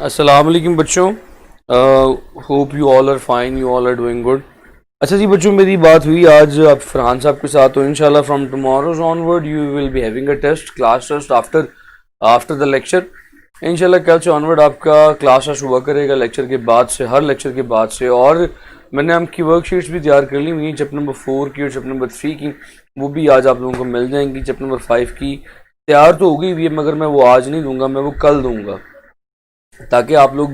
अस्सलाम वालेकुम बच्चों। Hope you all are fine, you all are doing good. अच्छा जी बच्चों, मेरी बात हुई आज आप फरहान साहब के साथ, तो इंशाल्लाह from tomorrow's onward you will be having a test, class test after after the lecture. इंशाल्लाह कल से ऑनवर्ड आपका क्लास टेस्ट हुआ करेगा लेक्चर के बाद से, हर लेक्चर के बाद से। और मैंने आपकी वर्कशीट्स भी तैयार कर ली हुई हैं, चैप्टर नंबर 4 की और चैप्टर नंबर 3 की, वो भी आज आप लोगों को मिल जाएंगी। चैप्टर नंबर 5 की तैयार तो हो गई हुई है, मगर मैं वो आज नहीं दूंगा, मैं वो कल दूंगा, ताकि आप लोग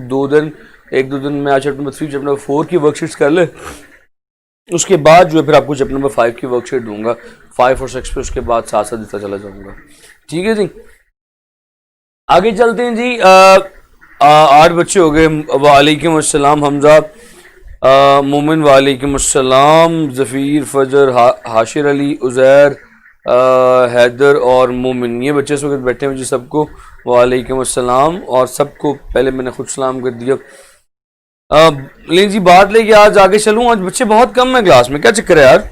एक दो दिन में आज चैप्टर नंबर 3 चैप्टर नंबर 4 की वर्कशीट्स कर ले। उसके बाद जो है फिर आपको चैप्टर नंबर 5 की वर्कशीट दूंगा, 5 और 6 पे उसके बाद साथ साथ देता चला जाऊंगा। ठीक है जी, आगे चलते हैं जी। 8 बच्चे हो गए। वालेकुम अस्सलाम हमजा, मोमिन वालेकुम अस्सलाम, जफ़ीर, फजर, हाशिर अली, उज़ैर, हैदर और मोमिन, ये बच्चे इस वक्त बैठे हुए जी। सबको वालेकुम अस्सलाम, और सबको पहले मैंने खुद सलाम कर दिया। लेकिन जी बात लेके आज आगे चलूं, आज बच्चे बहुत कम है क्लास में, क्या चक्कर है यार?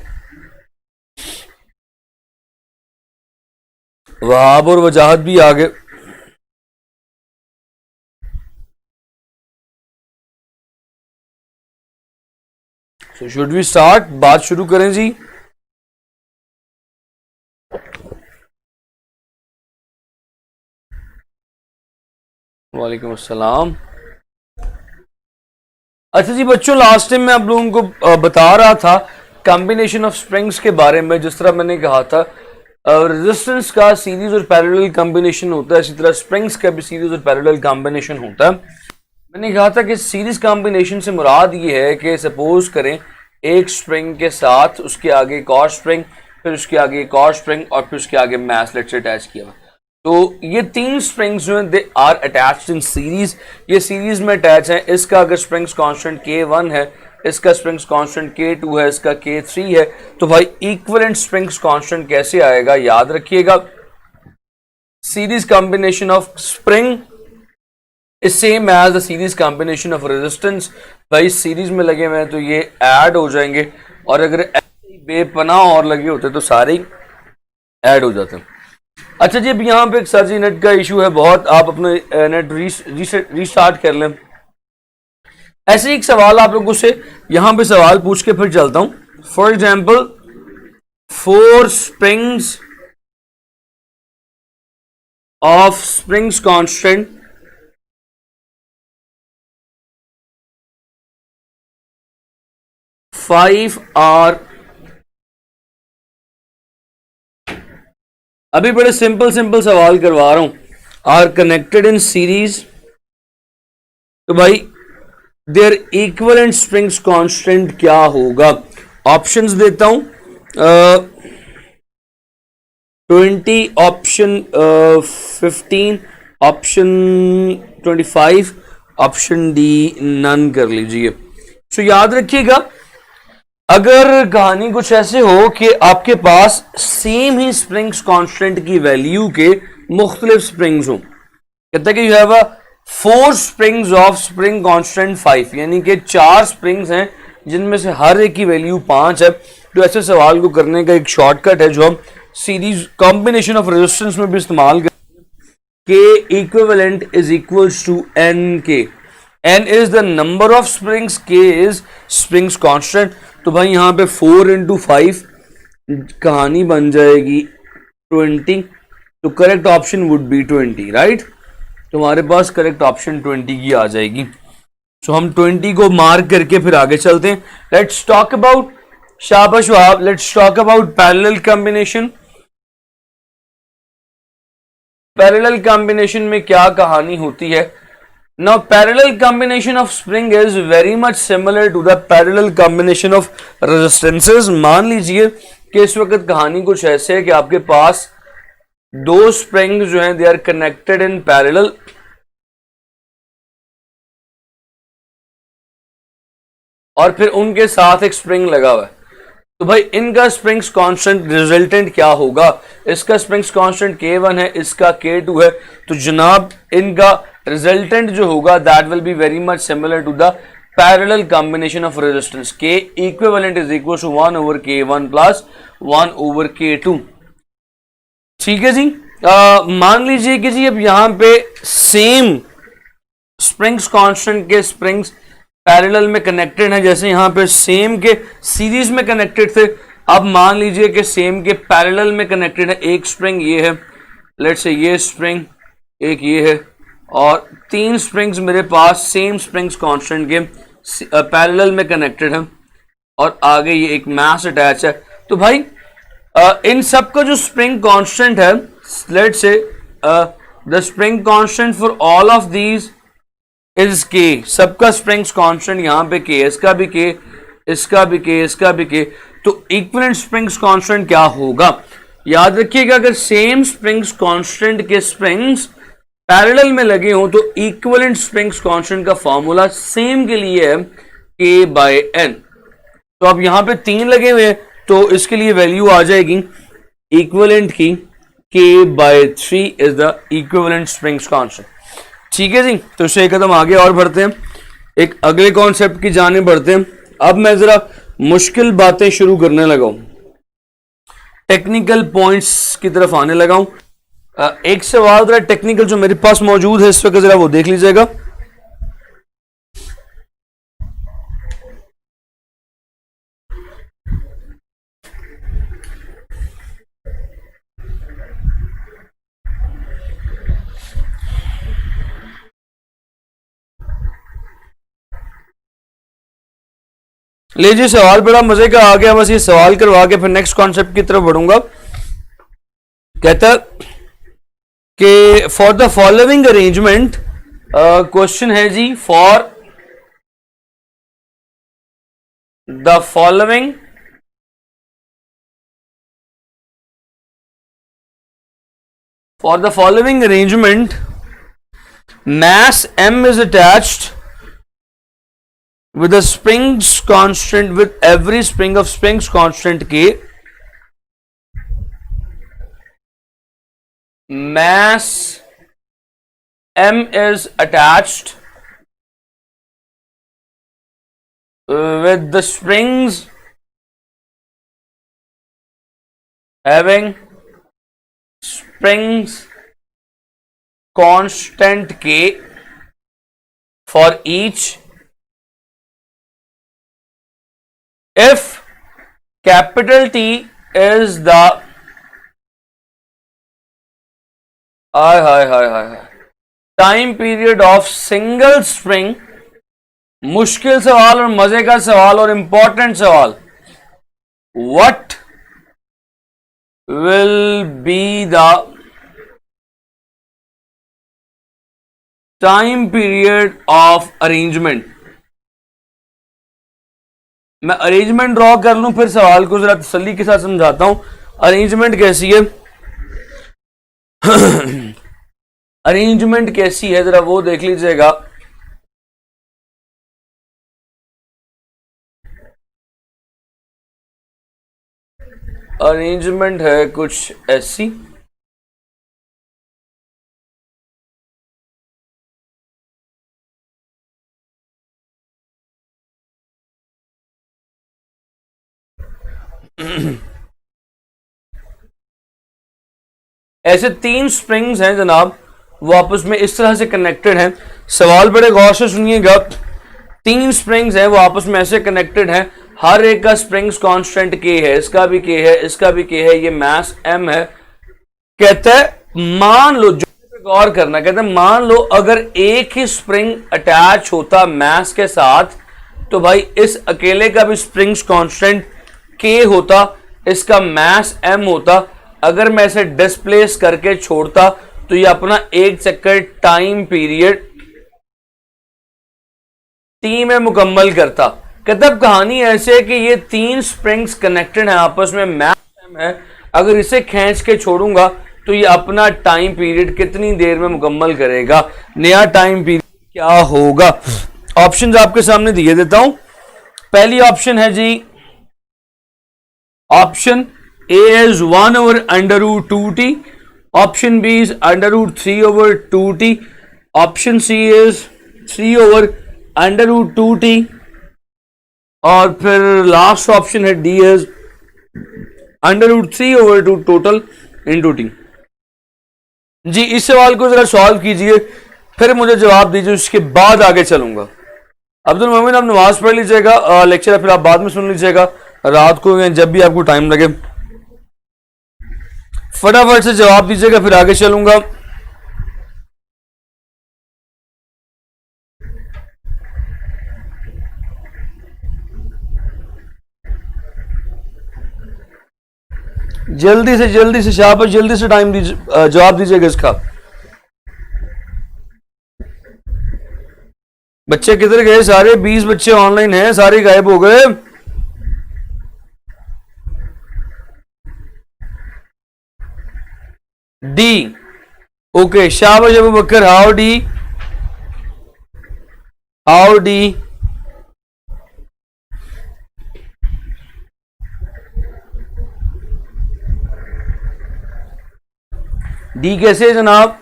वहाब और वजाहत भी आ गए। सो शुड वी स्टार्ट, बात शुरू करें जी। वालेकुम अस्सलाम। अच्छा जी बच्चों, लास्ट टाइम मैं आप लोगों को बता रहा था कॉम्बिनेशन ऑफ स्प्रिंग्स के बारे में। जिस तरह मैंने कहा था रेजिस्टेंस का सीरीज और पैरेलल कॉम्बिनेशन होता है, इसी तरह स्प्रिंग्स का भी सीरीज और पैरेलल कॉम्बिनेशन होता है। मैंने कहा था कि सीरीज कॉम्बिनेशन से मुराद ये है कि सपोज करें एक स्प्रिंग के साथ उसके आगे एक और स्प्रिंग, फिर उसके आगे एक और स्प्रिंग, और फिर उसके आगे मैस लेट से अटैच किया हुआ। तो ये 3 स्प्रिंग्स जो हैं they are attached in series, ये सीरीज में अटैच हैं। इसका अगर स्प्रिंग्स कांस्टेंट K1 है, इसका स्प्रिंग्स कांस्टेंट K2 है, इसका K3 है, तो भाई इक्विवेलेंट स्प्रिंग्स कांस्टेंट कैसे आएगा? याद रखिएगा, series combination of spring is same as the series combination of resistance. भाई सीरीज में लगे हुए हैं तो ये ऐड हो जाएंगे, और अगर ऐसे ही बेपनाह और लगे होते तो सारे ही ऐड हो जाते हैं। अच्छा जी, अब यहाँ पे एक सर जी नेट का इशू है बहुत, आप अपने नेट रीस्टार्ट कर लें। ऐसे ही एक सवाल आप लोगों से यहाँ पे सवाल पूछ के फिर चलता हूं। For example, 4 springs of springs constant 5 are, अभी बड़े सिंपल सिंपल सवाल करवा रहा हूं, आर कनेक्टेड इन सीरीज, तो भाई देयर इक्विवेलेंट स्प्रिंग्स कांस्टेंट क्या होगा? ऑप्शंस देता हूं। 20, option 15, option 25, option D none कर लीजिए। तो याद रखिएगा, अगर कहानी कुछ ऐसे हो कि आपके पास सेम ही स्प्रिंग्स कांस्टेंट की वैल्यू के मुख्तलिफ स्प्रिंग्स हो, कहता है कि you have 4 springs of spring constant 5, यानी कि 4 स्प्रिंग्स हैं जिनमें से हर एक की वैल्यू 5 है। तो ऐसे सवाल को करने का एक शॉर्टकट है जो हम सीरीज कॉम्बिनेशन ऑफ रेजिस्टेंस में भी इस्तेमाल करते हैं। K equivalent is equals to N K. N is the number of springs, K is springs constant. तो भाई यहाँ पे 4 into 5 कहानी बन जाएगी 20। तो correct option would be 20, right? तुम्हारे पास करेक्ट ऑप्शन 20 की आ जाएगी। सो हम 20 को मार्क करके फिर आगे चलते हैं। लेट्स टॉक अबाउट, शाबाश Wahab, let's talk about parallel combination. Parallel combination में क्या कहानी होती है? Now parallel combination of spring is very much similar to the parallel combination of resistances। मान लीजिए कि इस वक्त कहानी कुछ ऐसे है कि आपके पास 2 स्प्रिंग जो हैं they are connected in parallel, और फिर उनके साथ एक स्प्रिंग लगा हुआ है। तो भाई इनका स्प्रिंग्स कांस्टेंट रिजल्टेंट क्या होगा? इसका स्प्रिंग्स कांस्टेंट K1 है, इसका K2 है, तो जनाब इनका रिजल्टेंट जो होगा that will be very much similar to the parallel combination of resistance. K equivalent is equal to 1 over K1 plus 1 over K2। ठीक है जी। मान लीजिए कि जी अब यहां पे सेम स्प्रिंग्स कांस्टेंट के स्प्रिंग्स पैरेलल में कनेक्टेड हैं, जैसे यहाँ पे सेम के सीरीज में कनेक्टेड थे, अब मान लीजिए कि सेम के पैरेलल में कनेक्टेड है। एक स्प्रिंग ये है, लेट्स से ये स्प्रिंग, एक ये है, और तीन स्प्रिंग्स मेरे पास सेम स्प्रिंग्स कांस्टेंट के पैरेलल में कनेक्टेड हैं, और आगे ये एक मास अटैच है। तो भाई इन सब का जो स्प्रिंग कांस्टेंट है, let's say the spring constant for all of these is के, सबका स्प्रिंग्स कांस्टेंट यहाँ पे के, इसका भी के, इसका भी के, इसका भी के, तो इक्विवेलेंट स्प्रिंग्स कांस्टेंट क्या होगा? याद रखिएगा, अगर सेम स्प्रिंग्स कांस्टेंट के स्प्रिंग्स पैरेलल में लगे हों तो इक्विवेलेंट स्प्रिंग्स कांस्टेंट का फॉर्मूला सेम के लिए है के बाय एन। तो अब यहां पे तीन लगे हुए हैं, तो इसके लिए वैल्यू आ जाएगी इक्विवेलेंट की K by 3 is the equivalent springs constant. ठीक है जी, तो इससे एक कदम आगे और बढ़ते हैं, एक अगले कॉन्सेप्ट की जाने बढ़ते हैं। अब मैं जरा मुश्किल बातें शुरू करने लगा हूं, टेक्निकल पॉइंट्स की तरफ आने लगा हूं। एक सवाल जरा टेक्निकल जो मेरे पास मौजूद है इस वक्त, जरा वो देख लीजिएगा। लीजिए, सवाल बड़ा मजे का आ गया, बस ये सवाल करवा के फिर नेक्स्ट कॉन्सेप्ट की तरफ बढ़ूंगा। कहता कि for the following arrangement, question है जी, for the following arrangement, mass m is attached with a springs constant, with every spring of springs constant k, mass m is attached with the springs having springs constant k for each if capital T is the time period of single spring। मुश्किल सवाल और मजे का सवाल और important सवाल, what will be the time period of arrangement? मैं arrangement draw कर लूं, फिर सवाल को जरा तसल्ली के साथ समझाता हूं। अरेंजमेंट कैसी है अरेंजमेंट कैसी है जरा वो देख लीजिएगा। अरेंजमेंट है कुछ ऐसी, ऐसे तीन स्प्रिंग्स हैं जनाब, वो आपस में इस तरह से कनेक्टेड हैं। सवाल बड़े गौर से सुनिएगा। तीन स्प्रिंग्स हैं, वो आपस में ऐसे कनेक्टेड हैं, हर एक का स्प्रिंग्स कांस्टेंट के है, इसका भी के है, इसका भी के है, ये मास m है। कहता है मान लो, जो गौर करना, कहता है मान लो अगर एक ही स्प्रिंग अटैच होता मास के साथ, तो भाई इस अकेले का भी स्प्रिंग्स कांस्टेंट के होता, इसका मास m होता। अगर मैं इसे डिस्प्लेस करके छोड़ता तो ये अपना एक चक्कर टाइम पीरियड टी में मुकम्मल करता। कहता कहानी ऐसे है कि ये तीन स्प्रिंग्स कनेक्टेड हैं आपस में, मास m है, अगर इसे खींच के छोड़ूंगा तो ये अपना टाइम पीरियड कितनी देर में मुकम्मल करेगा, नया टाइम पीरियड क्या होगा। ऑप्शंस आपके सामने दिए देता हूं। पहली ऑप्शन है जी, option A is 1 over under root 2t, option B is under root 3 over 2t, option C is 3 over under root 2t, और फिर लास्ट ऑप्शन है D is under root 3 over 2 total into t। जी इस सवाल को जरा solve कीजिए। फिर मुझे जवाब दीजिए, उसके बाद आगे चलूंगा। अब्दुल मोमिन, आप नमाज पढ़ लीजिएगा, लेक्चर फिर आप बाद में सुन लीजिएगा रात को या जब भी आपको टाइम लगे। फटाफट से जवाब दीजिएगा, फिर आगे चलूंगा। जल्दी से शाबाश, जल्दी से टाइम दीजिए, जवाब दीजिएगा इसका। बच्चे किधर गए सारे? 20 बच्चे ऑनलाइन हैं, सारे गायब हो गए। डी, ओके, शाबाश Abu Bakar, how D, how D. D कैसे जनाब?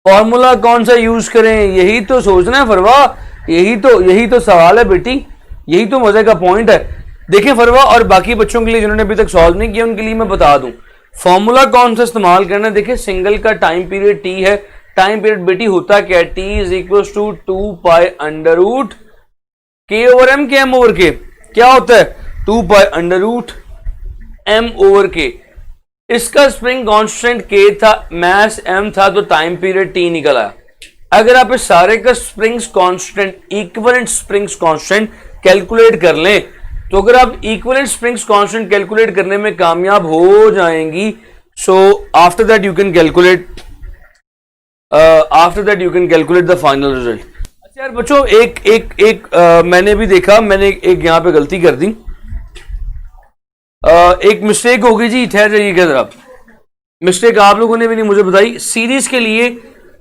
फॉर्मूला कौन सा यूज करें, यही तो सोचना है फरवा, यही तो सवाल है बेटी, यही तो मजे का पॉइंट है। देखिए फरवा, और बाकी बच्चों के लिए जिन्होंने अभी तक सॉल्व नहीं किया उनके लिए मैं बता दूं फॉर्मूला कौन सा इस्तेमाल करना है। देखिए सिंगल का टाइम पीरियड टी है, टाइम पीरियड बेटी होता क्या है, T is equal to 2 pi under root K over M K M over K, क्या होता है 2 pi under root M over K. इसका स्प्रिंग कांस्टेंट के था, मास एम था, तो टाइम पीरियड टी निकल आया। अगर आप इस सारे का springs constant, equivalent springs constant calculate कर लें, तो अगर आप इक्विवेलेंट स्प्रिंग्स कांस्टेंट कैलकुलेट करने में कामयाब हो जाएंगी, so after that you can calculate the final result. अच्छा यार बच्चों, एक मैंने भी देखा, मैंने एक यहां पे गलती कर दी, एक मिस्टेक होगी जी, ठहर जाइएगा जरा। मिस्टेक आप लोगों ने भी नहीं मुझे बताई। सीरीज के लिए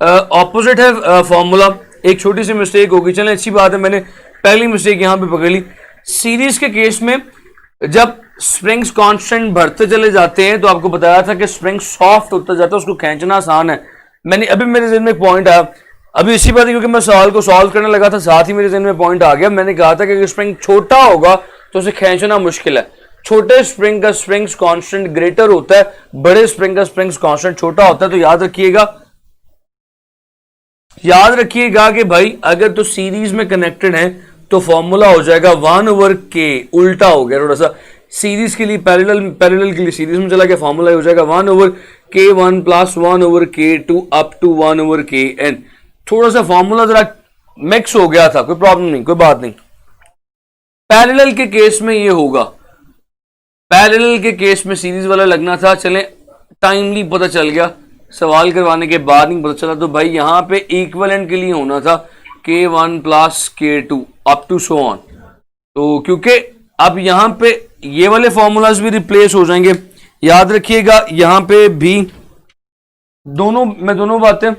ऑपोजिट है फॉर्मूला, एक छोटी सी मिस्टेक होगी, चलें अच्छी बात है, मैंने पहली मिस्टेक यहां पे पकड़ ली। सीरीज के केस में जब स्प्रिंग्स कांस्टेंट बढ़ते चले जाते हैं, तो आपको बताया था कि स्प्रिंग सॉफ्ट होता जाता है, उसको खींचना आसान है। मैंने अभी मेरे ज़हन में एक पॉइंट आया, अभी इसी बात है, क्योंकि मैं सवाल को सॉल्व करने लगा था, साथ ही मेरे ज़हन में पॉइंट आ गया। मैंने कहा था कि अगर स्प्रिंग छोटा होगा तो उसे खींचना मुश्किल है, छोटे स्प्रिंग का स्प्रिंग्स कांस्टेंट ग्रेटर होता है, बड़े स्प्रिंग का स्प्रिंग्स कांस्टेंट छोटा होता है। तो याद रखिएगा कि भाई अगर तो सीरीज में कनेक्टेड है तो फॉर्मूला हो जाएगा 1 ओवर के, उल्टा हो गया थोड़ा सा, सीरीज के लिए पैरेलल के लिए सीरीज में चला गया, फॉर्मूला हो जाएगा 1 ओवर के 1 प्लस 1 ओवर के 2 अप टू 1 ओवर के एन। थोड़ा सा फॉर्मूला जरा मिक्स हो गया था, कोई प्रॉब्लम नहीं, कोई बात नहीं। पैरेलल के केस में ये होगा, पैरेलल के केस में सीरीज वाला लगना था, चलें टाइमली पता चल गया, सवाल करवाने के बाद नहीं पता चला। तो भाई यहां पे इक्विवेलेंट के लिए होना था K1 plus K2 up to so on. तो क्योंकि अब यहां पे ये वाले फॉर्मूलाज भी रिप्लेस हो जाएंगे, याद रखिएगा यहां पे भी दोनों बातें,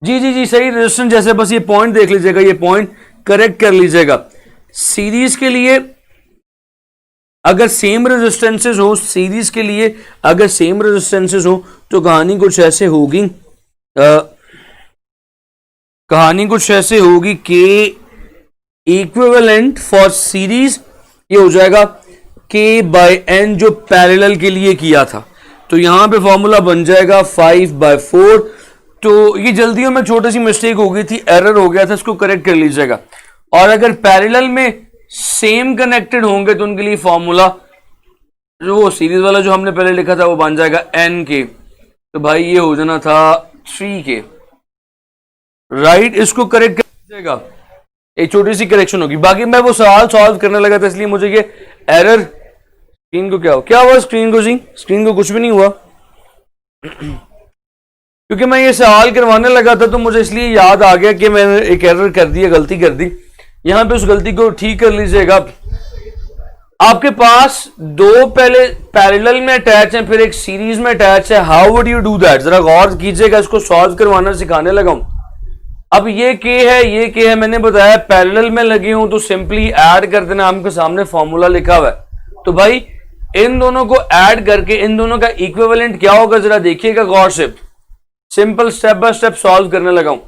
जी सही रेजिस्टेंस जैसे, बस ये पॉइंट देख लीजिएगा, ये पॉइंट करेक्ट कर लीजिएगा। सीरीज के लिए अगर सेम रेजिस्टेंसेस हो, सीरीज के लिए अगर सेम रेजिस्टेंसेस हो तो कहानी कुछ ऐसे होगी, के इक्विवेलेंट फॉर सीरीज ये हो जाएगा K बाय N, जो पैरेलल के लिए किया था। तो यहां पे फॉर्मूला बन जाएगा 5/4। तो ये जल्दियों में छोटी सी मिस्टेक हो गई थी, एरर हो गया था, इसको करेक्ट कर लीजिएगा। और अगर पैरेलल में सेम कनेक्टेड होंगे तो उनके लिए फॉर्मूला जो वो सीरीज वाला जो हमने पहले लिखा था वो बन जाएगा N के, तो भाई ये हो जाना था 3 के, राइट। इसको करेक्ट कर लीजिएगा, एक छोटी सी करेक्शन होगी। बाकी मैं वो सवाल सॉल्व करने लगा था, इसलिए मुझे ये एरर, स्क्रीन को क्या हुआ स्क्रीन को जी, स्क्रीन को कुछ भी नहीं हुआ क्योंकि मैं ये सवाल करवाने लगा था, तो मुझे इसलिए याद आ गया कि मैंने एक एरर कर दी, गलती कर दी। यहां पे उस गलती को ठीक कर लीजिएगा। आपके पास दो पहले पैरेलल में अटैच है, फिर एक सीरीज में अटैच है, how would you do that, जरा गौर कीजिएगा, इसको सॉल्व करवाना सिखाने लगा हूं। अब ये के है, मैंने बताया पैरेलल में लगे हूं तो सिंपली ऐड कर देना, आपके सामने फॉर्मूला लिखा हुआ है। तो भाई इन दोनों को ऐड करके इन दोनों का इक्विवेलेंट क्या होगा जरा देखिएगा गौर से, simple step by step solve करने लगा हूं।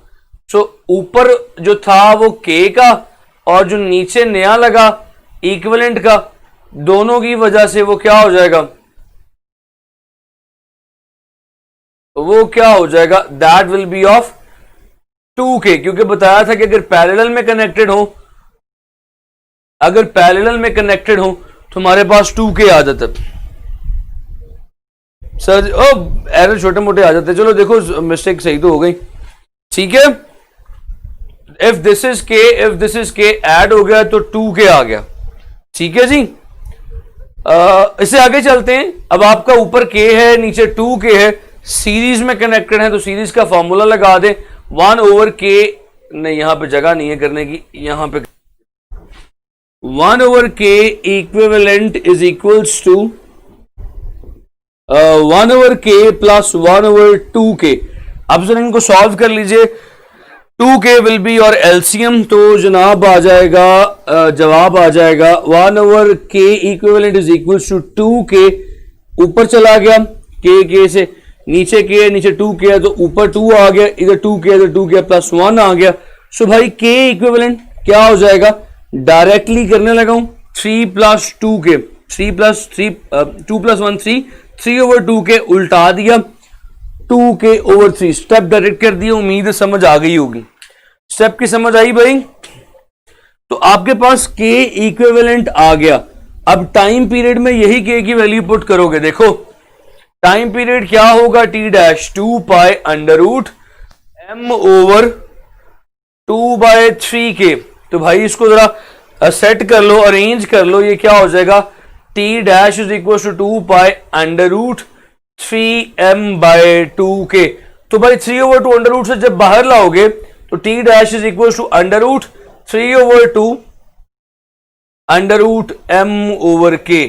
सो ऊपर जो था वो के का, और जो नीचे नया लगा इक्विवेलेंट का, दोनों की वजह से वो क्या हो जाएगा, that will B of 2k, क्योंकि बताया था कि अगर पैरेलल में कनेक्टेड हो, तो हमारे पास 2k आ जाता है। सर एरर छोटे मोटे आ जाते हैं, चलो देखो मिस्टेक सही तो हो गई, ठीक है। इफ दिस इज के ऐड हो गया तो 2k आ गया, ठीक है जी। इससे आगे चलते हैं। अब आपका ऊपर k है, नीचे 2k है, सीरीज में कनेक्टेड है, तो सीरीज का फॉर्मूला लगा दें 1/k। नहीं, यहां पे जगह नहीं है करने की, यहां पे 1/k equivalent is equals to 1/k plus 1/2k। अब जरा इनको सॉल्व कर लीजिए। 2k विल बी और एलसीएम, तो जनाब आ जाएगा, जवाब आ जाएगा 1/k equivalent is equals to 2k। ऊपर चला गया k से, नीचे k है, नीचे 2k है, तो ऊपर 2 आ गया, इधर 2k इधर 2k प्लस 1 आ गया। सो भाई k इक्विवेलेंट क्या हो जाएगा, डायरेक्टली करने लगा हूं 3 plus 2k, 3 plus 3 2 plus 1 3, 3/2k उल्टा दिया, 2k/3 स्टेप डायरेक्ट कर दिया। उम्मीद है समझ आ गई होगी, स्टेप की समझ आई भाई। तो आपके पास k इक्विवेलेंट आ गया। अब टाइम पीरियड में यही k की वैल्यू पुट करोगे। देखो टाइम पीरियड क्या होगा, t dash 2 pi under root m/2/3k। तो भाई इसको जरा सेट कर लो, अरेंज कर लो, ये क्या हो जाएगा, t dash is equal to 2 pi under root 3m/2k। तो भाई 3/2 अंडर रूट से जब बाहर लाओगे तो t dash is equal to under root 3/2 under root m/k।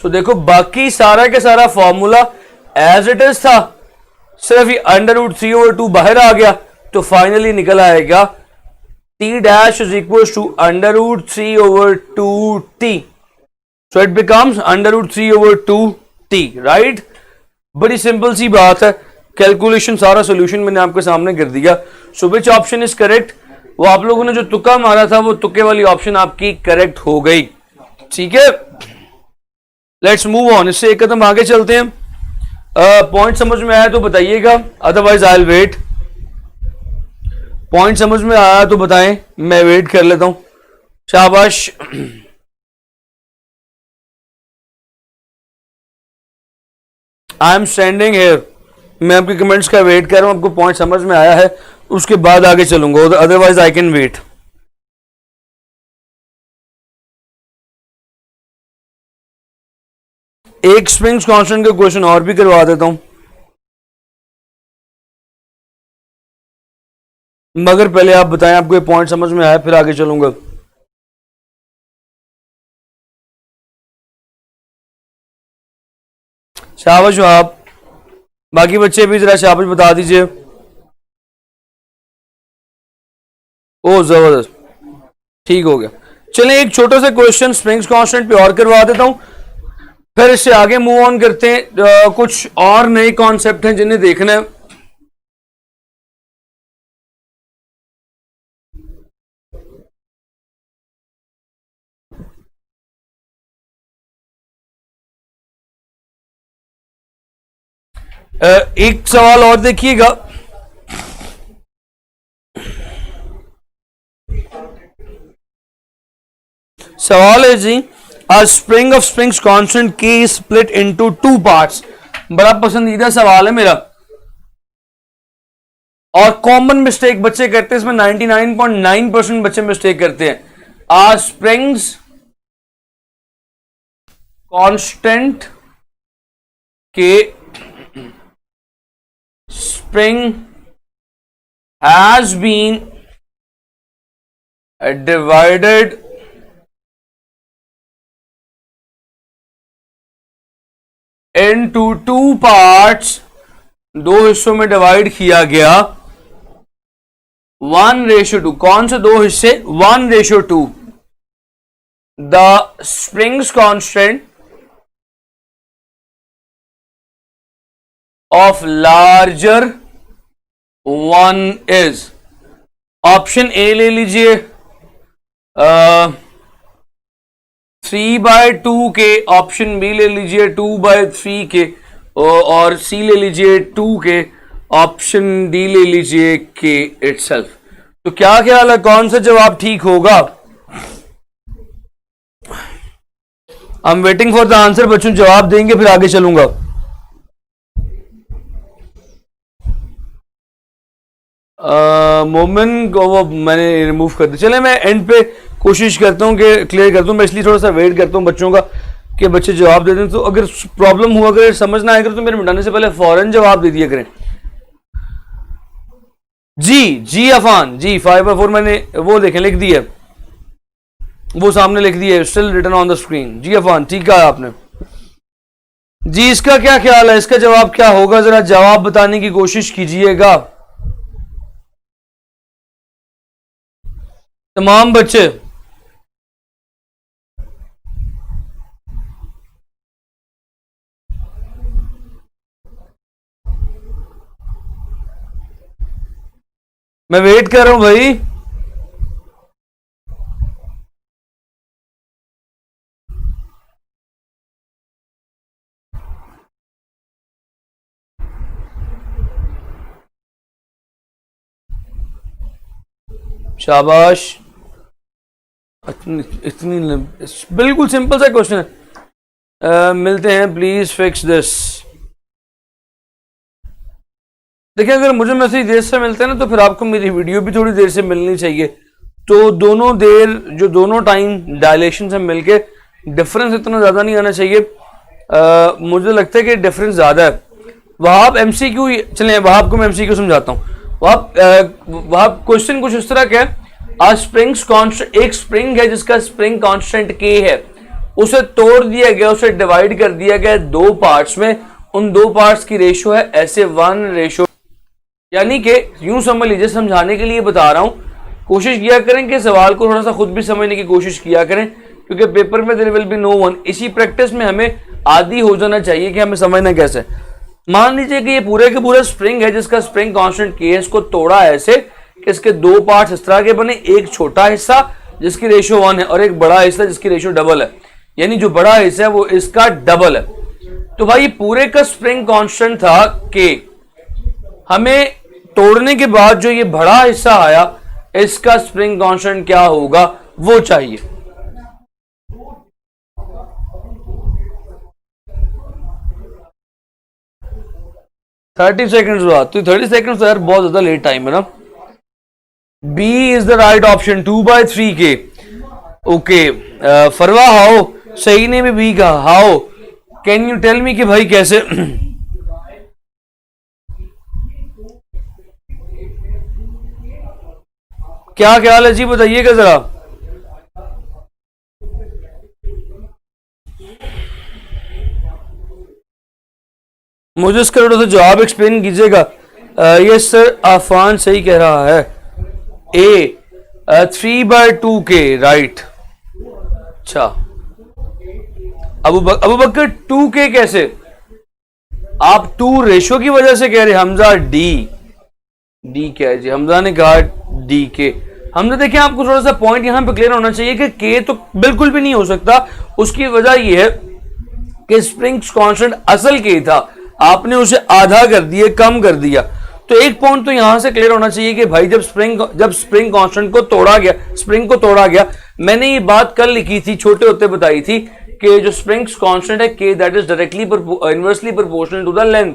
तो देखो बाकी सारा के सारा फॉर्मूला एज इट इज था, सिर्फ ये अंडर रूट 3/2 बाहर आ गया, तो फाइनली निकल आएगा t dash is equal to under root 3/2t। So it becomes under root 3/2t, right. बड़ी सिंपल सी बात है, कैलकुलेशन सारा सोल्यूशन मैंने आपके सामने कर दिया। सो विच ऑप्शन इज करेक्ट, वो आप लोगों ने जो तुक्का मारा था वो तुक्के वाली ऑप्शन आपकी करेक्ट हो गई, ठीक है। लेट्स मूव ऑन, इससे एक कदम आगे चलते हैं। पॉइंट समझ में आया तो बताइएगा, otherwise I will wait. Point समझ में आया तो बताएं, मैं वेट कर लेता हूं। शाबाश। आई एम स्टैंडिंग हेयर, मैं आपके कमेंट्स का वेट कर रहा हूं। आपको पॉइंट समझ में आया है उसके बाद आगे चलूंगा, अदरवाइज आई कैन वेट। एक स्प्रिंग्स कांस्टेंट का क्वेश्चन और भी करवा देता हूं, मगर पहले आप बताएं आपको ये पॉइंट समझ में आया, फिर आगे चलूंगा। शाबाश आप, बाकी बच्चे भी जरा शाबाश बता दीजिए। ओ जबरदस्त, ठीक हो गया। चलें एक छोटा सा क्वेश्चन स्प्रिंग्स कांस्टेंट पे और करवा देता हूं, फिर इससे आगे मूव ऑन करते हैं। कुछ और नए कॉन्सेप्ट हैं जिन्हें देखना है। एक सवाल और देखिएगा, सवाल है जी, A spring of springs constant K is split into 2 parts। बड़ा पसंदीदा सवाल है मेरा, और कॉमन मिस्टेक बच्चे करते हैं इसमें, 99.9% बच्चे मिस्टेक करते हैं। A springs constant K spring has been divided into 2 parts, 2 हिस्सों में डिवाइड किया गया, 1:2। कौन से 2 हिस्से, 1:2। The springs constant of larger one is, option A ले लीजिए 3/2 के, ऑप्शन बी ले लीजिए 2/3 के, और सी ले लीजिए 2 के, ऑप्शन डी ले लीजिए के इटसेल्फ। तो क्या ख्याल है कौन सा जवाब ठीक होगा? I am waiting for the answer. बच्चों जवाब देंगे फिर आगे चलूंगा। मोमेंट को वो मैंने रिमूव कर दिया। चले मैं एंड पे कोशिश करता हूँ कि क्लियर करता हूँ। मैं इसलिए थोड़ा सा वेट करता हूँ बच्चों का कि बच्चे जवाब दे दें। तो अगर प्रॉब्लम हुआ, अगर समझ ना आएगा तो मेरे मिटाने से पहले फौरन जवाब दे दिया करें। जी अफान जी 5/4 मैंने वो देखें लिख दी है, वो सामने लिख दी है, still written on the screen. जी अफान ठीक कहा आपने। जी इसका क्या ख्याल है, इसका जवाब क्या होगा? जरा जवाब बताने की कोशिश कीजिएगा तमाम बच्चे। मैं वेट कर रहा हूं भाई। शाबाश। इतनी बिल्कुल सिंपल सा क्वेश्चन है। मिलते हैं, प्लीज फिक्स दिस। देखिए अगर मुझे मैसेज देर से मिलते हैं ना तो फिर आपको मेरी वीडियो भी थोड़ी देर से मिलनी चाहिए। तो दोनों देर जो दोनों टाइम डायलेशन से मिलके डिफरेंस इतना ज़्यादा नहीं आना चाहिए। मुझे लगता है कि डिफरेंस ज़्यादा है। वहां एमसीक्यू, चलें वहां को मैं एमसीक्यू समझाता हूँ। वहां क्वेश्चन कुछ इस तरह का है, आज स्प्रिंग्स कांस्टेंट, एक स्प्रिंग है जिसका स्प्रिंग कांस्टेंट के है, उसे तोड़ दिया गया, उसे डिवाइड कर दिया गया दो पार्ट्स में। उन दो पार्ट्स की रेशो है ऐसे 1:, यानी कि यूं समझ लीजिए, समझाने के लिए बता रहा हूं। कोशिश किया करें कि सवाल को थोड़ा सा खुद भी समझने की कोशिश किया करें, क्योंकि पेपर में there will be no one. इसी प्रैक्टिस में हमें आदी हो जाना चाहिए कि हमें समझना कैसे। मान लीजिए कि ये पूरे के पूरा स्प्रिंग है जिसका स्प्रिंग कांस्टेंट के है, इसको तोड़ा ऐसे कि इसके दो पार्ट्स इस तरह के बने, एक छोटा हिस्सा जिसकी रेशो 1 है और एक बड़ा हिस्सा जिसकी रेशो डबल है, यानी जो बड़ा हिस्सा है वो इसका डबल है। तो भाई पूरे का स्प्रिंग कांस्टेंट था के, हमें तोड़ने के बाद जो ये बड़ा हिस्सा आया इसका स्प्रिंग कांस्टेंट क्या होगा वो चाहिए। थर्टी सेकेंड बाद, तो 30 सेकेंड यार बहुत ज्यादा लेट टाइम है ना। B is the right option, 2/3 K. Okay Farwa how, सही ने भी बी कहा। How can you tell me कि भाई कैसे? क्या ख्याल है जी, बताइएगा जरा। मुझे इसका थोड़ा सा जवाब एक्सप्लेन कीजिएगा। यस सर, आफान सही कह रहा है। ए 3/2 के, राइट। अच्छा अबू बकर 2 के कैसे? आप 2 रेशो की वजह से कह रहे। हमजा डी क्या है जी? हमजा ने कहा डी के। हमने देखिए आपको थोड़ा सा पॉइंट यहां पे क्लियर होना चाहिए कि के तो बिल्कुल भी नहीं हो सकता। उसकी वजह यह है कि स्प्रिंग कांस्टेंट असल के था, आपने उसे आधा कर दिया, कम कर दिया। तो एक पॉइंट तो यहां से क्लियर होना चाहिए कि भाई जब स्प्रिंग कांस्टेंट को तोड़ा गया, स्प्रिंग को तोड़ा गया, मैंने ये बात कल लिखी थी, छोटे होते बताई थी कि जो स्प्रिंग कांस्टेंट है के, that is directly inversely proportional to the length.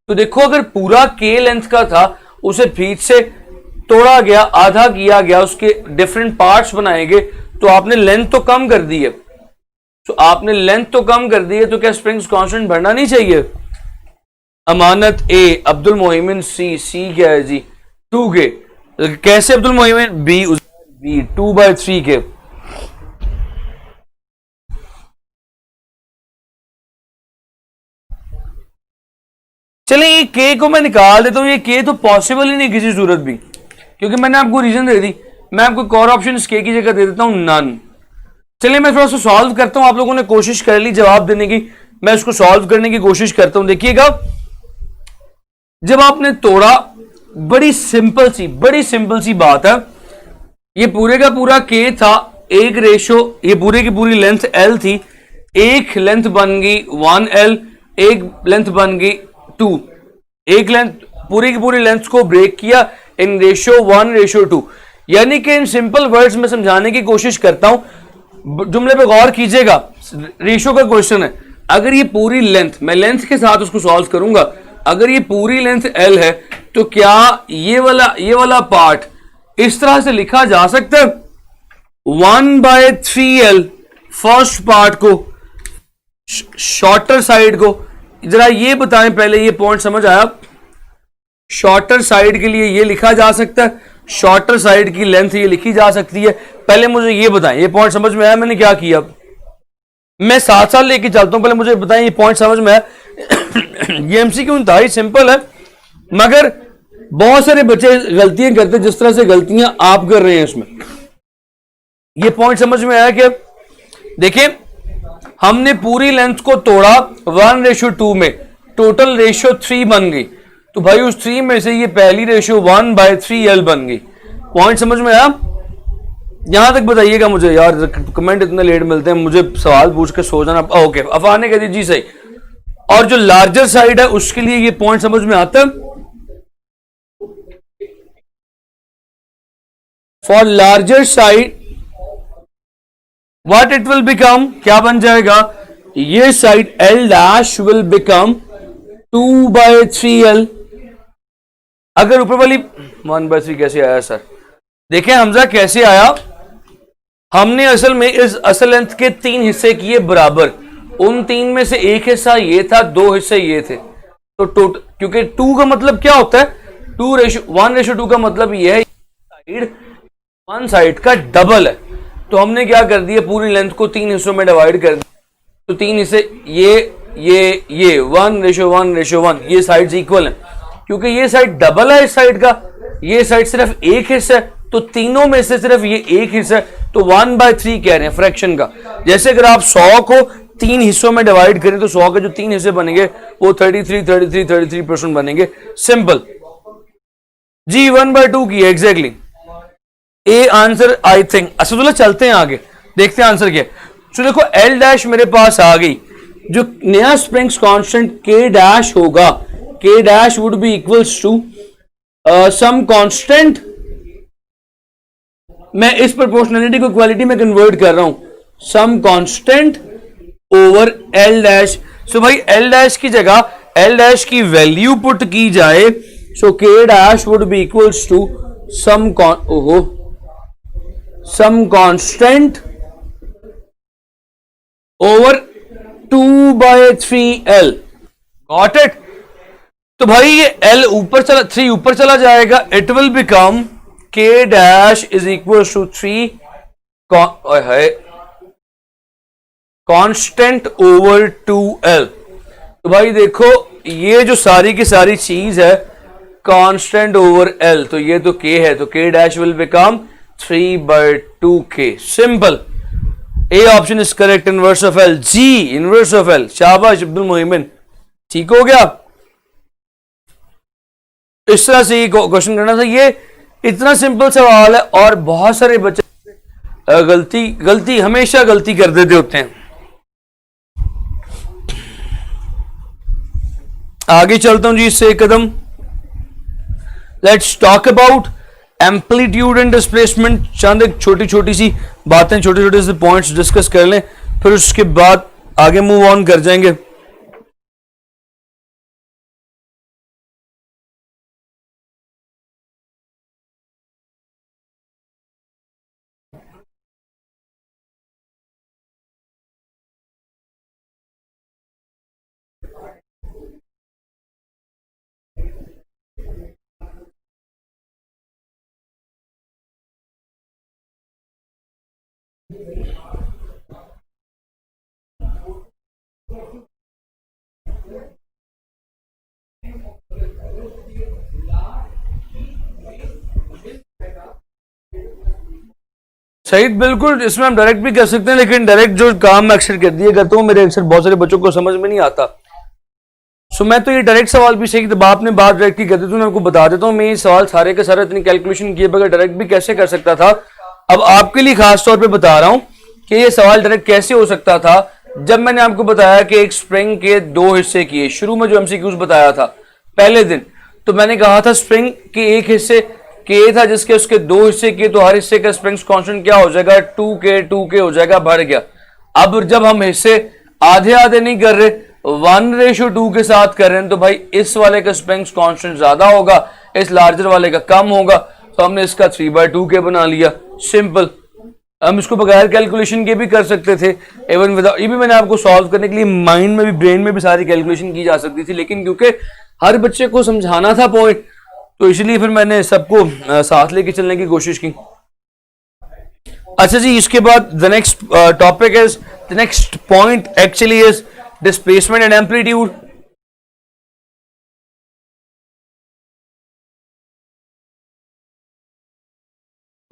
तो देखो अगर पूरा के लेंथ का था, उसे बीच से तोड़ा गया, आधा किया गया, उसके डिफरेंट पार्ट्स बनाए गए, तो आपने लेंथ तो कम कर दी है। तो आपने लेंथ तो कम कर दी है, तो क्या स्प्रिंग कांस्टेंट बढ़ना नहीं चाहिए? अमानत ए, अब्दुल मोहिमिन सी क्या है जी? 2 के। कैसे अब्दुल मोहिमिन? बी 2/3 के। चलिए ये के को मैं निकाल देता हूं। ये के तो पॉसिबल ही नहीं किसी सूरत भी, क्योंकि मैंने आपको रीजन दे दी। मैं आपको एक और ऑप्शन के की जगह दे देता हूं, नन। चलिए मैं थोड़ा सा सॉल्व करता हूं। आप लोगों ने कोशिश कर ली जवाब देने की, मैं इसको सॉल्व करने की कोशिश करता हूं। देखिएगा जब आपने तोड़ा, बड़ी सिंपल सी बात है। ये पूरे का पूरा के था, एक रेशो, ये पूरे की पूरी लेंथ एल थी, एक लेंथ बन गई 1L, एक लेंथ बन गई 2, एक लेंथ पूरी की पूरी लेंथ को ब्रेक किया इन रेशियो 1:2, यानी कि इन सिंपल वर्ड्स में समझाने की कोशिश करता हूं। जुमले पे गौर कीजिएगा, रेशियो का क्वेश्चन है। अगर ये पूरी लेंथ, मैं लेंथ के साथ उसको सॉल्व करूंगा, अगर ये पूरी लेंथ L है तो क्या ये वाला पार्ट इस तरह से लिखा जा सकता है 1/3L फर्स्ट पार्ट को, शॉर्टर साइड को। जरा ये बताएं पहले, ये पॉइंट समझ आया? शॉर्टर साइड के लिए ये लिखा जा सकता है, शॉर्टर साइड की लेंथ ये लिखी जा सकती है। पहले मुझे ये बताएं, ये पॉइंट समझ में आया? मैंने क्या किया, मैं साथ साथ लेके चलता हूं, पहले मुझे बताएं ये पॉइंट समझ में आया? ये एमसीक्यू इंतहाई सिंपल है, मगर बहुत सारे बच्चे गलतियां करते हैं, जिस तरह से गलतियां आप कर रहे हैं इसमें। ये पॉइंट समझ में आया क्या? देखिए, हमने पूरी लेंथ को तोड़ा 1:2 में, टोटल रेशियो 3 बन गई, तो भाई उस 3 में से ये पहली रेशियो 1/3L बन गई। पॉइंट समझ में आया? यहां तक बताइएगा मुझे यार, कमेंट इतने लेट मिलते हैं, मुझे सवाल पूछ के सो जाना। ओके, अफाने कहती जी सही। और जो लार्जर साइड है उसके लिए ये पॉइंट समझ में आता है। For larger side what it will become, क्या बन जाएगा? ये side L' will become 2/3L। अगर ऊपर वाली 1/3 कैसे आया सर? देखें हमजा कैसे आया, हमने असल में इस असल लेंथ के 3 हिस्से किए बराबर, उन 3 में से एक हिस्सा ये था, 2 हिस्से ये थे, तो टोटल, क्योंकि 2 का मतलब क्या होता है, 1:2 का मतलब ये है साइड वन साइड का डबल है। तो हमने क्या कर दिया, पूरी लेंथ को 3 हिस्सों में डिवाइड कर दिया, तो 3 हिस्से ये 1:1:1, ये साइड्स इक्वल है। क्योंकि ये साइड डबल है इस साइड का, ये साइड सिर्फ एक हिस्सा है, तो तीनों में से सिर्फ ये एक हिस्सा है, तो 1/3 कह रहे हैं फ्रैक्शन का। जैसे अगर आप 100 को 3 हिस्सों में डिवाइड करें तो 100 के जो 3 हिस्से बनेंगे वो 33% बनेंगे। सिंपल जी, 1/2 की exactly A answer I think. Asadullah चलते हैं आगे, देखते हैं आंसर क्या है। तो देखो L' मेरे पास आ गई, जो नया स्प्रिंग्स कांस्टेंट K' होगा, K' would be equals to some constant, मैं इस प्रोपोर्शनलिटी को इक्वालिटी में कन्वर्ट कर रहा हूं, सम कांस्टेंट ओवर L'। सो भाई L' की जगह L' की वैल्यू पुट की जाए, so K' would be equals to some constant over 2/3L। Got it? तो भाई ये L ऊपर चला, 3 ऊपर चला जाएगा, it will become K' is equal to 3 constant over 2L। तो भाई देखो ये जो सारी की सारी चीज है कांस्टेंट ओवर L, तो ये तो K है, तो K' will become 3/2K। Simple, A option is correct, inverse of L। जी, इनवर्स ऑफ L। शाबाश अब्दुल मोहिमिन, ठीक हो गया। इस तरह से ये क्वेश्चन करना था, ये इतना सिंपल सवाल है, और बहुत सारे बच्चे गलती हमेशा गलती कर देते होते हैं। आगे चलता हूं जी इससे एक कदम। Let's talk about amplitude and displacement. चंद एक छोटी छोटी सी बातें, छोटे छोटे से पॉइंट्स डिस्कस कर लें, फिर उसके बाद आगे मूव ऑन कर जाएंगे। सही, बिल्कुल, इसमें हम डायरेक्ट भी कर सकते हैं, लेकिन डायरेक्ट जो काम मैं अक्सर कर दिया करता हूँ, मेरे अक्सर बहुत सारे बच्चों को समझ में नहीं आता। सो मैं तो ये डायरेक्ट सवाल भी सही, जब आपने बात डायरेक्ट की करते, तो मैं आपको बता देता हूँ, मैं ये सवाल सारे के सारे इतनी कैलकुलेशन किए बगैर डायरेक्ट भी कैसे कर सकता था। अब आपके लिए खास तौर पे बता रहा हूँ कि ये सवाल डायरेक्ट कैसे हो सकता था। जब मैंने आपको बताया कि एक स्प्रिंग के 2 हिस्से किए, शुरू में जो एमसीक्यूज बताया था पहले दिन, तो मैंने कहा था स्प्रिंग के एक हिस्से के था जिसके उसके दो हिस्से किए, तो हर हिस्से का स्प्रिंग्स कांस्टेंट क्या हो जाएगा, 2k हो जाएगा, बढ़ गया। अब जब हम हिस्से आधे आधे नहीं कर रहे, 1:2 के साथ कर रहे हैं, तो भाई इस वाले का स्प्रिंग्स कांस्टेंट ज्यादा होगा, इस लार्जर वाले का कम होगा, तो हमने इसका 3/2k बना लिया। सिंपल। हम इसको बगैर कैलकुलेशन के भी कर सकते थे, इवन विदाउट, ये भी मैंने आपको सॉल्व करने के लिए माइंड में भी, ब्रेन में भी सारी कैलकुलेशन की जा सकती थी, लेकिन क्योंकि हर बच्चे को समझाना था पॉइंट, तो इसलिए फिर मैंने सबको साथ लेके चलने की कोशिश की। अच्छा जी, इसके बाद the next topic is, the next point actually is displacement and amplitude.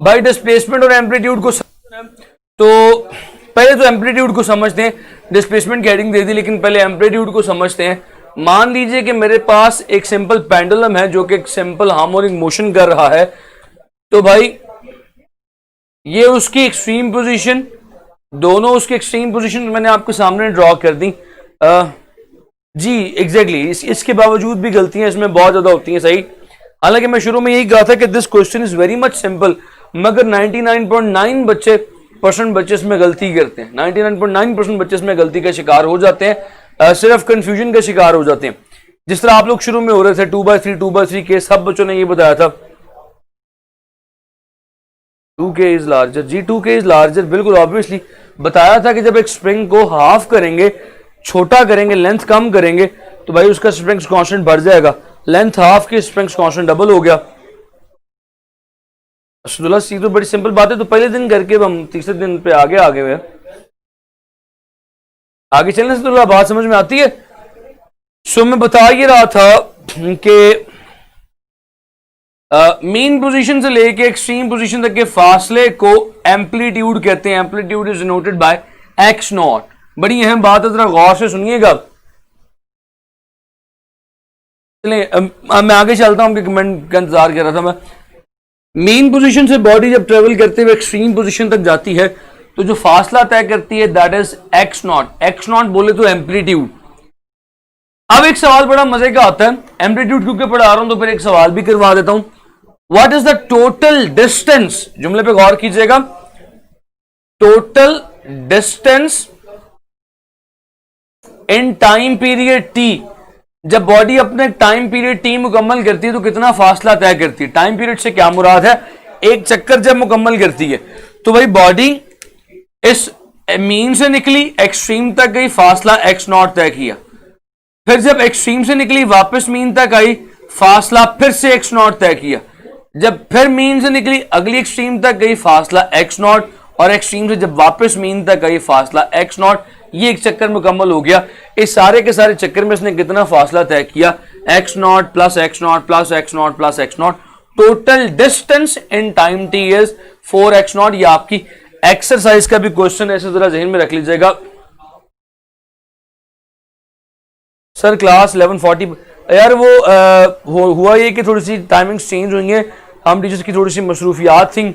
भाई डिस्प्लेसमेंट और एम्पलीट्यूड को तो पहले तो एम्पलीट्यूड को समझते हैं, डिस्प्लेसमेंट की हेडिंग दे दी, लेकिन पहले एम्पलीट्यूड को समझते हैं। मान लीजिए कि मेरे पास एक सिंपल पेंडुलम है जो कि एक सिंपल हार्मोनिक मोशन कर रहा है, तो भाई ये उसकी एक्सट्रीम पोजीशन, दोनों उसकी एक्सट्रीम पोजीशन मैंने आपके सामने ड्रॉ कर दी। जी एग्जैक्टली, इसके बावजूद भी गलतियां इसमें बहुत ज्यादा होती हैं, सही। हालांकि मैं शुरू में यही कहा था कि this question is very much simple, मगर 99.9% बच्चे इसमें गलती करते हैं, 99.9% बच्चे इसमें गलती का शिकार हो जाते हैं, सिर्फ कंफ्यूजन का शिकार हो जाते हैं। जिस तरह आप लोग शुरू में हो रहे थे 2/3 के, सब बच्चों ने ये बताया था 2k इज लार्जर। जी 2k इज लार्जर, बिल्कुल ऑब्वियसली बताया था कि जब एक स्प्रिंग को हाफ करेंगे, छोटा करेंगे, लेंथ कम करेंगे, तो भाई उसका स्प्रिंग्स कांस्टेंट बढ़ जाएगा। लेंथ हाफ की, स्प्रिंग्स कांस्टेंट डबल हो गया। अब्दुल्ला सी तो बड़ी सिंपल बात है, तो पहले दिन करके हम तीसरे दिन पे आगे हुए। आगे चलने से तो बात समझ में आती है। सो मैं बता ये रहा था कि मीन पोजीशन से लेके एक्सट्रीम पोजीशन तक के फासले को एम्पलीट्यूड कहते हैं। Amplitude is denoted by x not. बड़ी अहम बात है, जरा गौर से सुनिएगा। मैं आगे चलता हूं, कमेंट का इंतजार कर रहा था मैं। मेन पोजीशन से बॉडी जब ट्रेवल करते हुए एक्सट्रीम पोजीशन तक जाती है, तो जो फासला तय करती है that is x not. X not बोले तो एम्पलीट्यूड। अब एक सवाल बड़ा मजे का आता है, एम्पलीट्यूड क्योंकि पढ़ा रहा हूं तो फिर एक सवाल भी करवा देता हूं। What is the total distance, जुमले पे गौर कीजिएगा, total distance in time period T. जब बॉडी अपने टाइम पीरियड टी मुकम्मल करती है तो कितना फासला तय करती है। टाइम पीरियड से क्या मुराद है, एक चक्कर जब मुकम्मल करती है, तो भाई बॉडी इस मीन से निकली, एक्सट्रीम तक गई, फासला एक्स नॉट तय किया, फिर जब एक्सट्रीम से निकली वापस मीन तक आई, फासला फिर से एक्स नॉट तय किया, जब फिर मीन से निकली अगली एक्सट्रीम तक गई, फासला एक्स नॉट, और एक्सट्रीम से जब वापस मीन तक गई, फासला एक्स नॉट। ये एक चक्कर मुकम्मल हो गया। इस सारे के सारे चक्कर में इसने कितना फासला तय किया, x not plus x not plus x not plus x not. Total distance in time T is 4x not. ये आपकी एक्सरसाइज का भी क्वेश्चन ऐसे जरा जहन में रख लीजिएगा। सर क्लास 11:40 यार वो हुआ ये कि थोड़ी सी टाइमिंग्स चेंज हुई हैं, हम टीचर्स की थोड़ी सी मसरूफियात थी,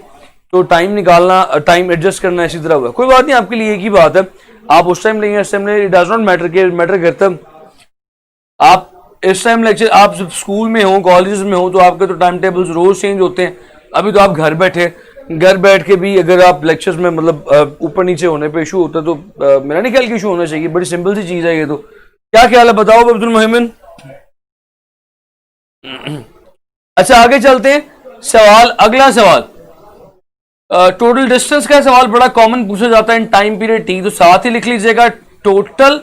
तो टाइम निकालना, टाइम एडजस्ट करना इसी तरह हुआ। कोई बात नहीं, आपके लिए एक ही बात है, आप उस टाइम लेंगे, इस टाइम नहीं, इट डज नॉट मैटर करता। आप इस टाइम लेक्चर, आप स्कूल में हो, कॉलेज में हो, तो आपके तो टाइम टेबल्स रोज चेंज होते हैं। अभी तो आप घर बैठ के भी अगर आप लेक्चर्स में मतलब ऊपर नीचे होने पे इशू होता है, तो मेरा नहीं ख्याल कि इशू होना चाहिए। बड़ी सिंपल सी चीज है ये। तो क्या ख्याल है, बताओ अब्दुल मोहम्मद। अच्छा आगे चलते हैं। सवाल, अगला सवाल, टोटल डिस्टेंस का सवाल बड़ा कॉमन पूछा जाता है इन टाइम पीरियड टी, तो साथ ही लिख लीजिएगा total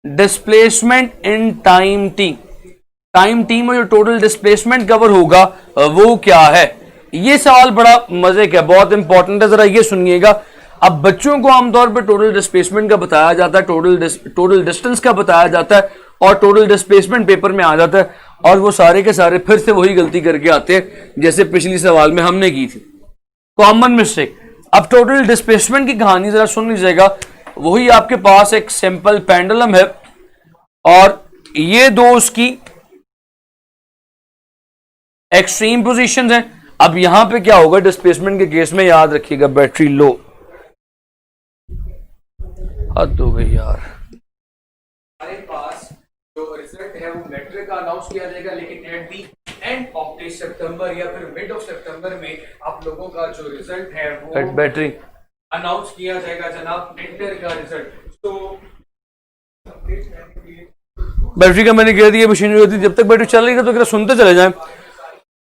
displacement in time T. Time T में जो टोटल डिस्प्लेसमेंट कवर होगा वो क्या है। ये सवाल बड़ा मजे का, बहुत इंपॉर्टेंट है, जरा ये सुनिएगा। अब बच्चों को आमतौर पर टोटल डिस्प्लेसमेंट का बताया जाता है, टोटल डिस्टेंस का बताया जाता है, और टोटल डिस्प्लेसमेंट पेपर में आ जाता है, और वो सारे के सारे फिर से वही गलती करके आते हैं जैसे पिछली सवाल में हमने की थी, कॉमन मिस्टेक। अब टोटल डिस्प्लेसमेंट की कहानी जरा सुन लीजिएगा। वही आपके पास एक सिंपल पेंडुलम है, और ये दो उसकी एक्सट्रीम पोजीशंस हैं। अब यहां पे क्या होगा डिस्प्लेसमेंट के केस में, याद रखिएगा, बैटरी लो। हद हो गई यार। हमारे पास जो रिजल्ट है वो मैट्रिक का अनाउंस किया जाएगा, लेकिन at the end of the September या फिर मिड ऑफ सितंबर में आप लोगों का जो रिजल्ट है वो बैटरी अनाउंस किया जाएगा जनाब, इंटर का रिजल्ट। तो बैटरी का मैंने कह दिया मशीनरी होती, जब तक बैटरी चल रही है तो क्या सुनते चले जाएं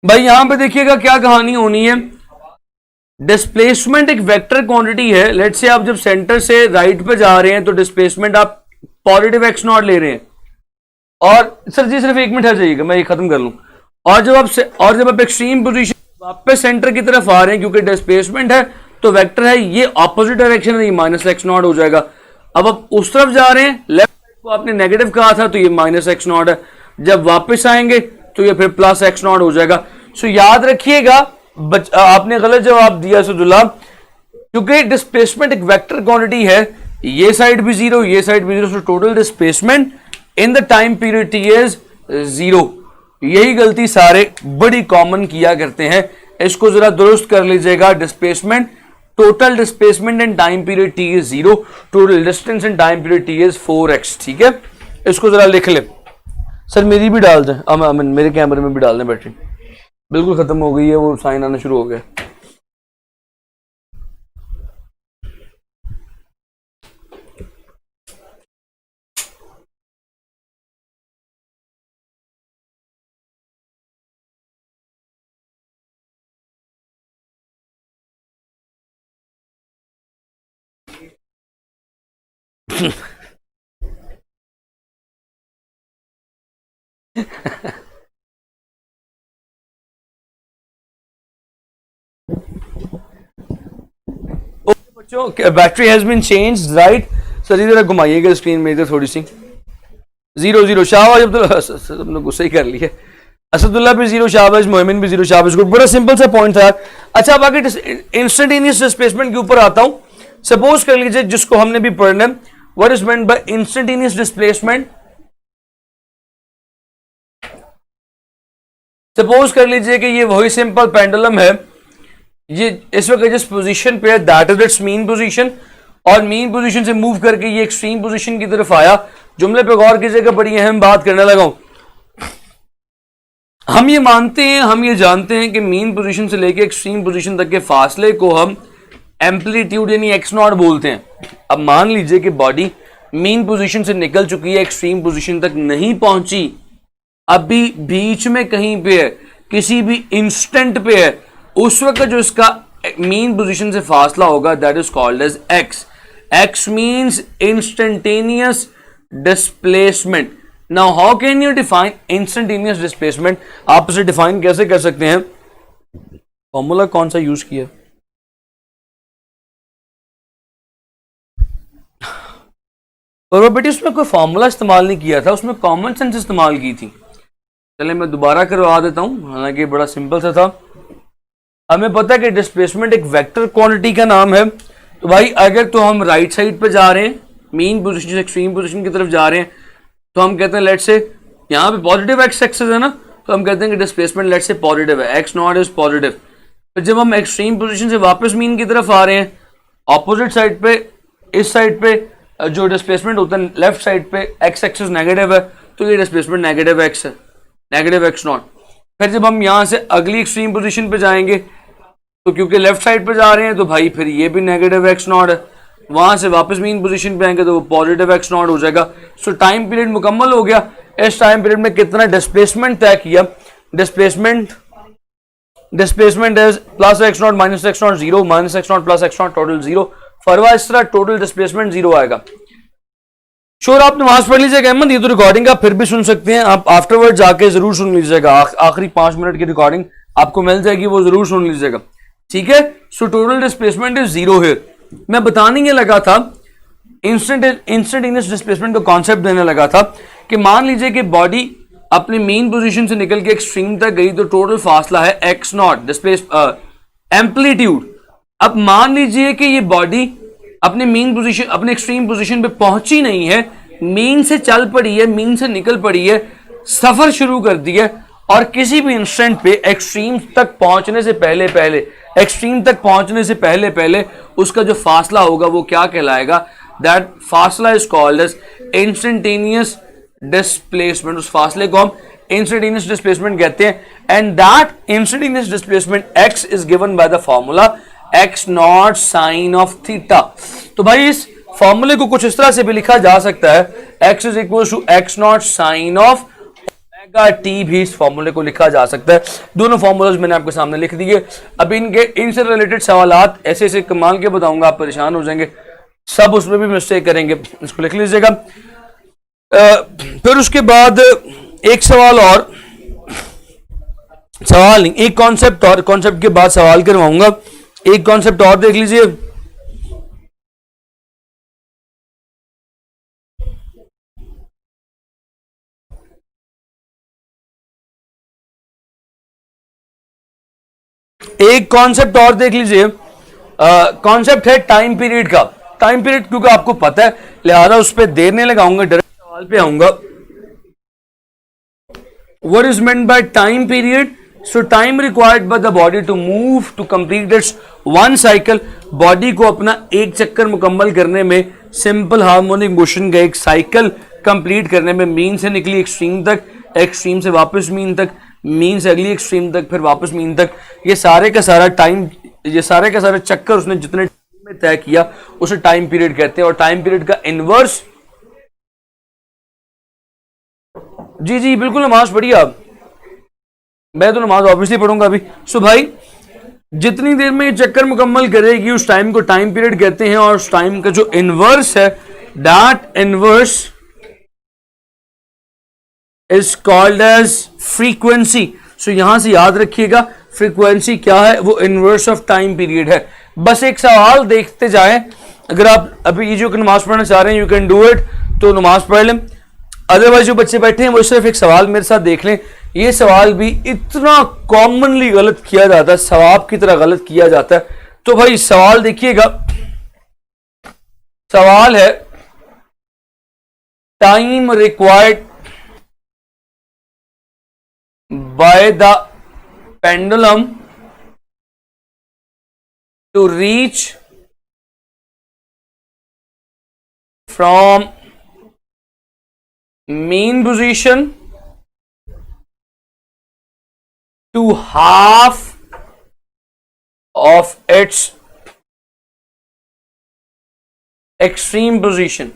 भाई। यहां पे देखिएगा क्या कहानी होनी है। डिस्प्लेसमेंट एक वेक्टर क्वांटिटी है। लेट्स से आप जब सेंटर से राइट पे जा रहे हैं तो डिस्प्लेसमेंट आप पॉजिटिव एक्स नॉट ले रहे हैं, और सर जी सिर्फ 1 मिनट है जाइएगा मैं ये खत्म कर लूं। और जब आप एक्सट्रीम पोजीशन वापस सेंटर की तरफ आ रहे हैं, क्योंकि डिस्प्लेसमेंट है तो वेक्टर है, ये ऑपोजिट डायरेक्शन है, ये माइनस एक्स नॉट हो जाएगा। अब आप उस तरफ जा रहे हैं, लेफ्ट साइड को आपने नेगेटिव कहा था तो ये माइनस एक्स नॉट है, जब वापस आएंगे तो ये फिर प्लस एक्स नॉट हो जाएगा। सो याद रखिएगा आपने गलत जवाब दिया सदुल्ला, क्योंकि डिस्प्लेसमेंट एक वेक्टर क्वांटिटी है, ये साइड भी जीरो ये साइड भी zero, so total displacement in the time period T is zero. यही गलती सारे बड़ी कॉमन किया करते हैं, इसको जरा दुरुस्त कर लीजिएगा। Displacement total displacement in time period T is zero, total distance in time period T is 4x। ठीक है, इसको जरा लिख ले। सर मेरी भी डाल दें, मेरे कैमरे में भी डाल दें। बैटरी बिल्कुल खत्म हो गई है, वो साइन आना शुरू हो गया। बच्चों battery has been changed right. Sir इधर घुमाइएगा स्क्रीन में इधर थोड़ी सी। 0-0 शाबाश अब्दुल्ला, तुमने गुस्सा ही कर लिया। असदुल्ला भी 0 शाबाश, मोहमिन भी 0 शाबाश। गुड, बड़ा सिंपल सा पॉइंट था। अच्छा बाकी इंस्टेंटेनियस डिस्प्लेसमेंट के ऊपर आता हूं। सपोज कर लीजिए जिसको हमने भी पढ़ना है, what is meant bye instantaneous displacement. Suppose कर लीजिए कि ये वही सिंपल पेंडुलम है, ये इस वक्त जिस पोजीशन पे है that is it's mean position, और मीन पोजीशन से मूव करके ये एक्सट्रीम पोजीशन की तरफ आया। जुमले पे गौर कीजिएगा, बड़ी अहम बात करने लगा हूं। हम ये मानते हैं, हम ये जानते हैं कि मीन पोजीशन से लेके एक्सट्रीम पोजीशन तक के फासले को हम एम्पलीट्यूड यानी एक्स नॉट बोलते हैं। अब मान लीजिए कि बॉडी मीन पोजीशन से निकल चुकी है, एक्सट्रीम पोजीशन तक नहीं पहुंची, अभी बीच में कहीं पे है, किसी भी इंस्टेंट पे है, उस वक्त जो इसका मीन पोजीशन से फासला होगा that is called as X. X means instantaneous displacement. Now how can you define instantaneous displacement? आप इसे डिफाइन कैसे कर सकते हैं? फॉर्मूला कौन सा यूज किया? और बेटी उसमें कोई फॉर्मूला इस्तेमाल नहीं किया था, उसमें कॉमन सेंस इस्तेमाल की थी। चले मैं दोबारा करवा देता हूं, हालांकि बड़ा सिंपल सा था। हमें पता है कि डिस्प्लेसमेंट एक वेक्टर क्वांटिटी का नाम है। तो भाई अगर तो हम राइट साइड पे जा रहे हैं, मीन पोजीशन से एक्सट्रीम पोजीशन की तरफ जा रहे हैं, तो हम कहते हैं लेट से यहाँ पे पॉजिटिव एक्स एक्सिस है ना, तो हम कहते हैं कि डिस्प्लेसमेंट लेट से पॉजिटिव है, एक्स नॉट इज पॉजिटिव। फिर जब हम एक्सट्रीम पोजीशन से वापस मीन की तरफ आ रहे हैं, ऑपोजिट साइड पे, इस साइड पे जो डिस्प्लेसमेंट होता है लेफ्ट साइड पे एक्स एक्सिस नेगेटिव है, तो ये डिस्प्लेसमेंट नेगेटिव एक्स है, नेगेटिव एक्स नॉट। फिर जब हम यहाँ से अगली एक्सट्रीम पोजीशन पे जाएंगे, तो क्योंकि लेफ्ट साइड पे जा रहे हैं तो भाई फिर ये भी नेगेटिव एक्स नॉट है। वहां से वापस मीन पोजीशन पे आएंगे तो वो पॉजिटिव एक्स नॉट हो जाएगा। सो टाइम पीरियड मुकम्मल हो गया। इस टाइम पीरियड में कितना डिस्प्लेसमेंट तय किया? Displacement is plus x not minus x not 0, minus x not plus x not total 0। फरवा इस तरह टोटल डिस्प्लेसमेंट 0 आएगा। श्योर आप नमाज पढ़ लीजिएगा अहमद, ये तो रिकॉर्डिंग आप फिर भी सुन सकते हैं, आप आफ्टरवर्ड जाके जरूर सुन लीजिएगा। आखिरी 5 मिनट की रिकॉर्डिंग आपको मिल जाएगी, वो जरूर सुन लीजिएगा, ठीक है। सो टोटल डिस्प्लेसमेंट इज 0 है। मैं बताने के लगा था, इंस्टेंटेनियस डिस्प्लेसमेंट का कॉन्सेप्ट देने लगा था कि मान लीजिए कि बॉडी अपनी मेन पोजीशन से निकल के एक्सट्रीम तक गई, तो टोटल फासला है एक्स नॉट डिस्प्लेस एम्पलीट्यूड। अब मान लीजिए कि ये बॉडी अपने मेन पोजीशन, अपने एक्सट्रीम पोजीशन पे पहुंची नहीं है, मीन से चल पड़ी है, मीन से निकल पड़ी है, सफर शुरू कर दिया, और किसी भी इंस्टेंट पे एक्सट्रीम तक पहुंचने से पहले उसका जो फासला होगा वो क्या कहलाएगा? दैट फासला is called as instantaneous displacement, उस फासले को हम इंस्टेंटेनियस डिस्प्लेसमेंट कहते हैं। And that instantaneous displacement x is given by the formula x naught sine of theta. तो भाई इस फॉर्मूले को कुछ इस तरह से भी लिखा जा सकता है, x is equal to x naught sine of omega T, भी इस फॉर्मूले को लिखा जा सकता है। दोनों फॉर्मूलाज मैंने आपके सामने लिख दिए। अब इनसे रिलेटेड सवालात ऐसे ऐसे कमाल के बताऊंगा, आप परेशान हो जाएंगे, सब उसमें भी मिस्टेक करेंगे, इसको लिख लीजिएगा। फिर उसके बाद एक सवाल और, सवाल नहीं, एक कॉन्सेप्ट और, कॉन्सेप्ट के बाद सवाल करवाऊंगा। एक कॉन्सेप्ट और देख लीजिए। एक कॉन्सेप्ट और देख लीजिए, कॉन्सेप्ट है टाइम पीरियड का। टाइम पीरियड क्योंकि आपको पता है, लिहाजा उस पर देर नहीं लगाऊंगा, डायरेक्ट सवाल पे आऊंगा। What is meant by time period? So time required by the body to move to complete its one cycle, body को अपना एक चक्कर मुकम्मल करने में, सिंपल हार्मोनिक मोशन का एक साइकिल कंप्लीट करने में, मीन से निकली एक्सट्रीम तक, एक्सट्रीम से वापस मीन तक, मीन से अगली एक्सट्रीम तक, फिर वापस मीन तक, ये सारे का सारा टाइम, ये सारे का सारा चक्कर उसने जितने टाइम में तय किया उसे टाइम पीरियड कहते हैं। और टाइम पीरियड का इनवर्स, जी जी बिल्कुल, नमाज पढ़िए आप, मैं तो नमाज ऑब्वियसली पढ़ूंगा अभी। सो भाई जितनी देर में ये चक्कर मुकम्मल करेगी उस टाइम को टाइम पीरियड कहते हैं। और उस टाइम का जो इनवर्स है, that inverse is called as frequency. So यहां से याद रखिएगा फ्रीक्वेंसी क्या है, वो इनवर्स ऑफ टाइम पीरियड है। बस एक सवाल देखते जाएं, अगर आप अभी ये जो नमाज पढ़ना चाह रहे हैं यू कैन डू इट, तो नमाज पढ़ लें। अदरवाइज जो बच्चे बैठे हैं वो सिर्फ एक सवाल मेरे साथ देख लें। ये सवाल भी इतना कॉमनली गलत किया जाता है, सवाब की तरह गलत किया जाता है। तो भाई सवाल देखिएगा, सवाल है time required by the pendulum to reach from mean position to half of its extreme position।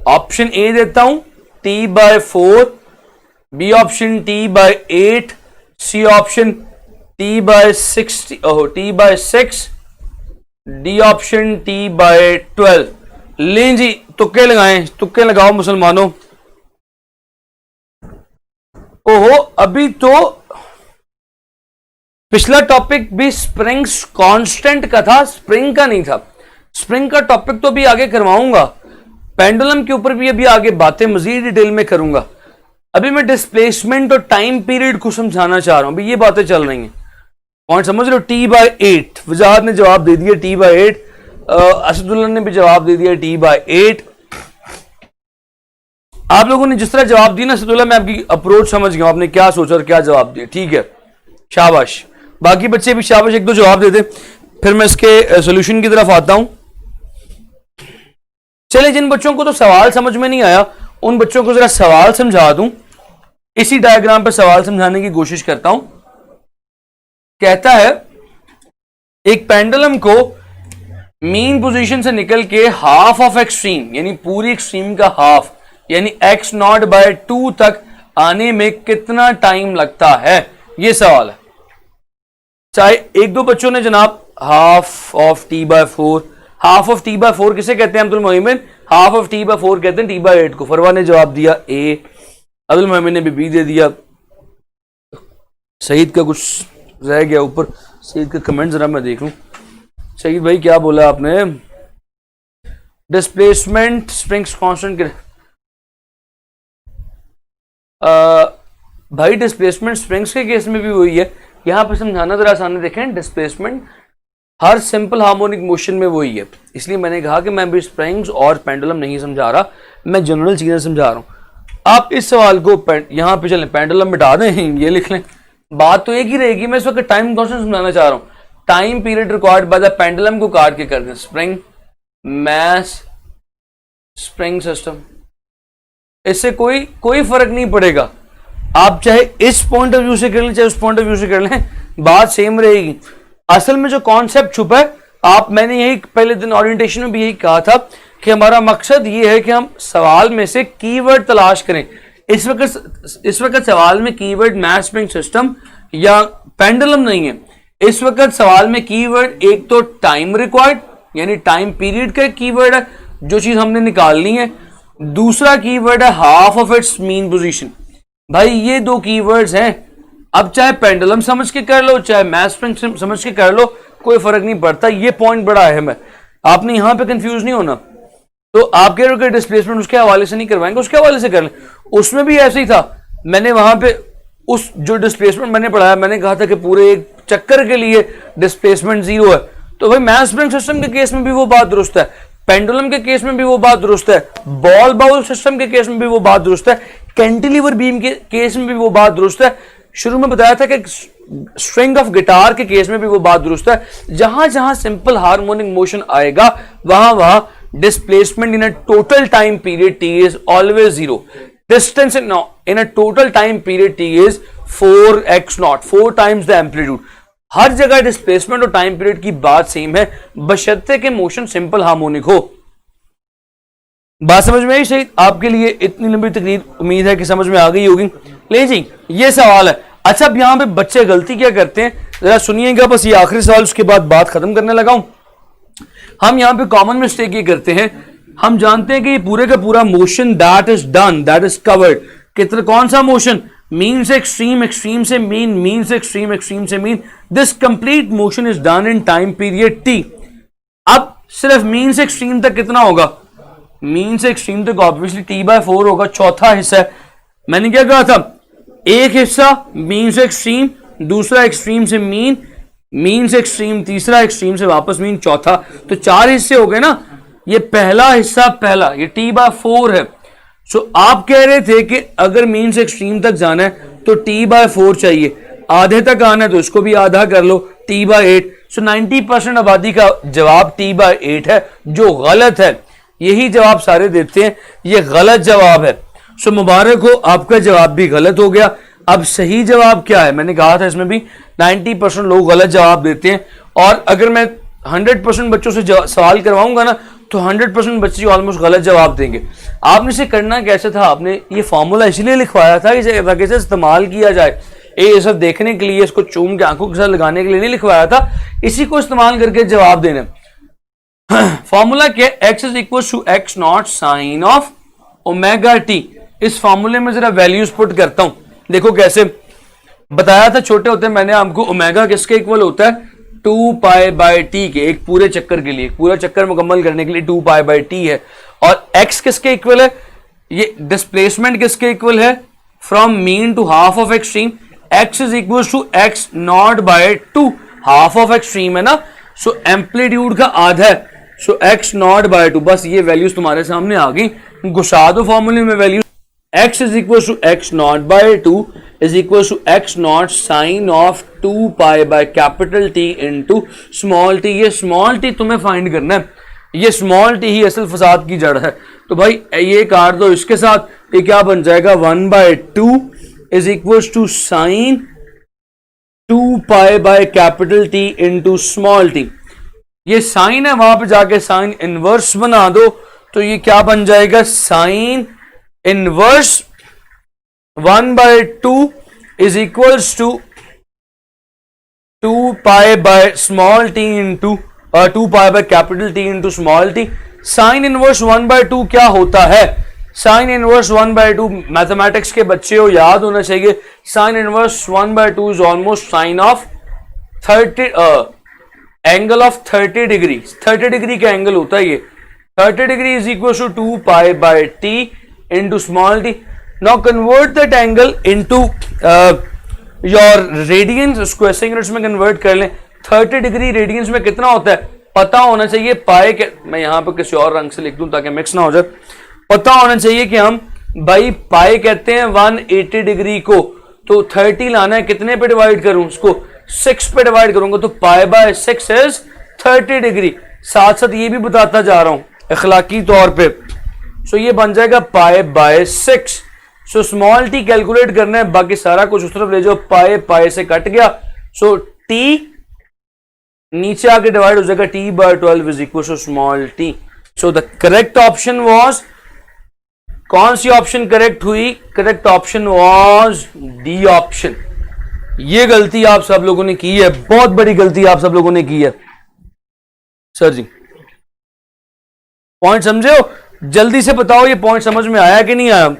Option A देता हूं T/4, B option T/8, C option T/60, T/6, D option T/12। लें जी, तुक्के लगाएं, तुक्के लगाओ मुसलमानों। ओहो, अभी तो पिछला टॉपिक भी स्प्रिंग्स कांस्टेंट का था, स्प्रिंग का नहीं था। स्प्रिंग का टॉपिक तो भी आगे करवाऊंगा, पेंडुलम के ऊपर भी अभी आगे बातें मजीद डिटेल में करूंगा। अभी मैं डिस्प्लेसमेंट और टाइम पीरियड को समझाना चाह रहा हूं, अभी ये बातें चल रही हैं। पॉइंट समझ लो, T/8 वजाहत ने जवाब दे दिया, T/8 असदुल्ला ने भी जवाब दे दिया, T/8। आप लोगों ने जिस तरह जवाब दिया ना असदुल्ला, मैं आपकी अप्रोच समझ गया, आपने क्या सोचा और क्या जवाब दिया, ठीक है, शाबाश। बाकी बच्चे भी शाबाश, एक दो जवाब दे दे, फिर मैं इसके सोल्यूशन की तरफ आता हूं। चले, जिन बच्चों को तो सवाल समझ में नहीं आया उन बच्चों को जरा सवाल समझा दूं। इसी डायग्राम पर सवाल समझाने की कोशिश करता हूं। कहता है एक पेंडुलम को मीन पोजीशन से निकल के हाफ ऑफ एक्सट्रीम, यानी पूरी एक्सट्रीम का हाफ, यानी x0/2 तक आने में कितना टाइम लगता है, यह सवाल है। चाहे एक दो बच्चों ने जनाब half of T/4, half of T/4 किसे कहते हैं अब्दुल मोमिन? हाफ ऑफ T/4 कहते हैं T/8 को। फरवा ने जवाब दिया ए, अब्दुल मोमिन ने भी बी दे दिया। सईद का कुछ रह गया ऊपर, सईद का कमेंट जरा मैं देख लूं। सईद भाई क्या बोला आपने? डिस्प्लेसमेंट स्प्रिंग्स कांस्टेंट के भाई डिस्प्लेसमेंट स्प्रिंग्स के केस में भी वही है। यहां पर समझाना जरा आसान देखें, डिस्प्लेसमेंट हर सिंपल हार्मोनिक मोशन में वही है। इसलिए मैंने कहा कि मैं भी स्प्रिंग्स और पेंडुलम नहीं समझा रहा, मैं जनरल चीजें समझा रहा हूं। आप इस सवाल को यहां पे चलें, पेंडुलम मिटा दें, ये लिख लें, बात तो एक ही रहेगी। मैं इस वक्त टाइम कांस्टेंट समझाना चाह रहा हूं। Time period required by the pendulum को काट के कर दें, स्प्रिंग, मैस, स्प्रिंग सिस्टम, इससे कोई फर्क नहीं पड़ेगा। आप चाहे इस पॉइंट ऑफ व्यू से कर लें चाहे उस पॉइंट ऑफ व्यू से कर लें, बात सेम रहेगी। असल में जो कॉन्सेप्ट छुपा है, मैंने यही पहले दिन ओरिएंटेशन में भी यही कहा था कि हमारा मकसद ये है कि हम सवाल में से कीवर्ड तलाश करें। इस वक्त सवाल में कीवर्ड मैच स्प्रिंग सिस्टम या पेंडुलम नहीं है। इस वक्त सवाल में कीवर्ड एक तो टाइम रिक्वायर्ड यानी टाइम पीरियड का कीवर्ड है जो चीज हमने निकालनी है, दूसरा कीवर्ड है half of its mean position. भाई ये दो कीवर्ड्स हैं। अब चाहे पेंडुलम समझ के कर लो चाहे मैच स्प्रिंग समझ के कर लो, कोई फर्क नहीं पड़ता। ये पॉइंट बड़ा अहम है, आपने यहां पे कंफ्यूज नहीं होना। तो आप कह रहे हो कि डिस्प्लेसमेंट उसके हवाले से नहीं करवाएंगे, उसके हवाले से कर लें। उसमें भी ऐसे ही था, मैंने वहां पे उस जो डिस्प्लेसमेंट मैंने पढ़ाया, मैंने कहा था कि पूरे एक चक्कर के लिए डिस्प्लेसमेंट 0 है। तो भाई मैच स्प्रिंग सिस्टम के केस में भी वो बात दुरुस्त है, पेंडुलम के केस में भी वो बात दुरुस्त है, बॉल बाउल सिस्टम के केस में भी वो बात दुरुस्त है, कैंटिलीवर बीम के केस में भी वो बात दुरुस्त है। शुरू में बताया था कि स्ट्रिंग ऑफ गिटार के केस में भी वो बात दुरुस्त है। जहां जहां सिंपल हार्मोनिक मोशन आएगा वहां वहां displacement in a total time period t is always 0. Distance in a total time period t is 4x naught, 4 times the amplitude. हर जगह डिस्प्लेसमेंट और टाइम पीरियड की बात सेम है बशर्ते के मोशन सिंपल हार्मोनिक हो। बात समझ में आई सही? आपके लिए इतनी लंबी तकरीर उम्मीद है कि समझ में आ गई होगी। ले जी, ये सवाल है। अच्छा, अब यहां पे बच्चे गलती क्या करते हैं जरा सुनिएगा, बस ये आखिरी सवाल, उसके बाद बात खत्म करने लगा हूं। हम यहां पे कॉमन मिस्टेक ये करते हैं, हम जानते हैं कि ये पूरे का पूरा motion that is done, that is covered, कितना कौन सा मोशन, मीन से एक्सट्रीम, एक्सट्रीम से मीन, मीन से एक्सट्रीम, एक्सट्रीम से mean, this complete motion is done in time period T. अब सिर्फ मीन से एक्सट्रीम तक कितना होगा, मीन से एक्सट्रीम तक ऑब्वियसली t/4 होगा, चौथा हिस्सा है। मैंने क्या कहा था, एक हिस्सा मीन से एक्सट्रीम, दूसरा एक्सट्रीम से मीन, मीन से एक्सट्रीम, तीसरा एक्सट्रीम से वापस मीन, चौथा, तो 4 हिस्से हो गए ना। ये पहला हिस्सा पहला, ये t/4 है। सो आप कह रहे थे कि अगर मीन से एक्सट्रीम तक जाना है तो t/4 चाहिए, आधे तक आना है तो इसको भी आधा कर लो, t/8। सो 90% आबादी का जवाब t/8 है, जो गलत है। यही जवाब सारे देते हैं, ये गलत जवाब है। सो मुबारक हो, आपका जवाब भी गलत हो गया। अब सही जवाब क्या है, मैंने कहा था इसमें भी 90% लोग गलत जवाब देते हैं, और अगर मैं 100% बच्चों से सवाल करवाऊंगा ना तो 100% बच्चे ऑलमोस्ट गलत जवाब देंगे। आपने इसे करना कैसे था, आपने ये फॉर्मूला इसलिए लिखवाया था कि इसे इस्तेमाल किया जाए, ये सब देखने के लिए, इसको चूम के आंखों के साथ लगाने के लिए नहीं लिखवाया था, इसी को इस्तेमाल करके जवाब देना। फॉर्मूला क्या, x is equal to x naught sine of omega T. इस फॉर्मूले में जरा वैल्यूज पुट करता हूं, देखो कैसे। बताया था छोटे होते हैं मैंने आपको, ओमेगा किसके इक्वल होता है, 2π/t के, एक पूरे चक्कर के लिए, पूरा चक्कर मुकम्मल करने के लिए 2π/t है। और x किसके इक्वल है, ये डिस्प्लेसमेंट किसके इक्वल है, from mean to half of extreme, x is equal to x naught by 2, half of extreme है ना, सो एम्पलीट्यूड का आधा है, सो x नॉट बाय 2। बस ये वैल्यूज तुम्हारे सामने आ गई, घुसा दो फॉर्मूले में value. x is equal to x naught by 2 is equal to x naught sine of 2π/T into small t। ये स्मॉल t तुम्हें फाइंड करना है, ये स्मॉल t ही असल फसाद की जड़ है। तो भाई ये काट दो इसके साथ, ये क्या बन जाएगा, 1/2 is equal to sine 2π/T into small t। ये साइन है, वहां पे जाके साइन इनवर्स बना दो, तो ये क्या बन जाएगा, sine inverse 1/2 is equals to 2π/t into 2π/T into small t। Sine inverse 1/2 क्या होता है, साइन इनवर्स 1/2 मैथमेटिक्स के बच्चे हो याद होना चाहिए, sine inverse 1/2 is almost sine of 30 angle of 30 degree. 30 degree का एंगल होता है ये, 30 degree is equal to 2π/T into small t. Now convert that angle into your radians, उसको ऐसे यूनिट्स में कन्वर्ट कर लें। 30 डिग्री रेडियंस में कितना होता है पता होना चाहिए, पाई के, मैं यहां पे किसी और रंग से लिख दूं ताकि मिक्स ना हो जाए। पता होना चाहिए कि हम भाई पाई कहते हैं 180 डिग्री को, तो 30 लाना है, कितने पे डिवाइड करूं, उसको 6 पे डिवाइड करूंगा, तो π/6 इज 30 डिग्री। साथ साथ ये भी बताता जा रहा हूं अखलाकी तौर पे सो ये बन जाएगा पाई by 6। So small T calculate करना है, बाकी सारा कुछ उस तरफ ले जाओ, पाई पाई से कट गया। सो टी नीचे आके डिवाइड हो जाएगा, T by 12 is equal to small T. So the correct option was, कौन सी ऑप्शन करेक्ट हुई? Correct option was D option. ये गलती आप सब लोगों ने की है, बहुत बड़ी गलती आप सब लोगों ने की है। सर जी पॉइंट समझे हो? जल्दी से बताओ ये पॉइंट समझ में आया कि नहीं आया?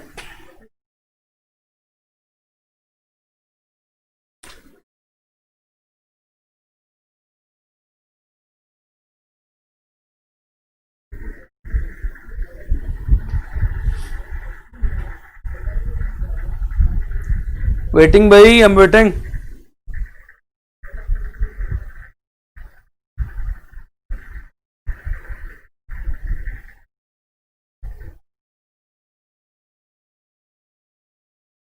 वेटिंग भाई, आई एम वेटिंग।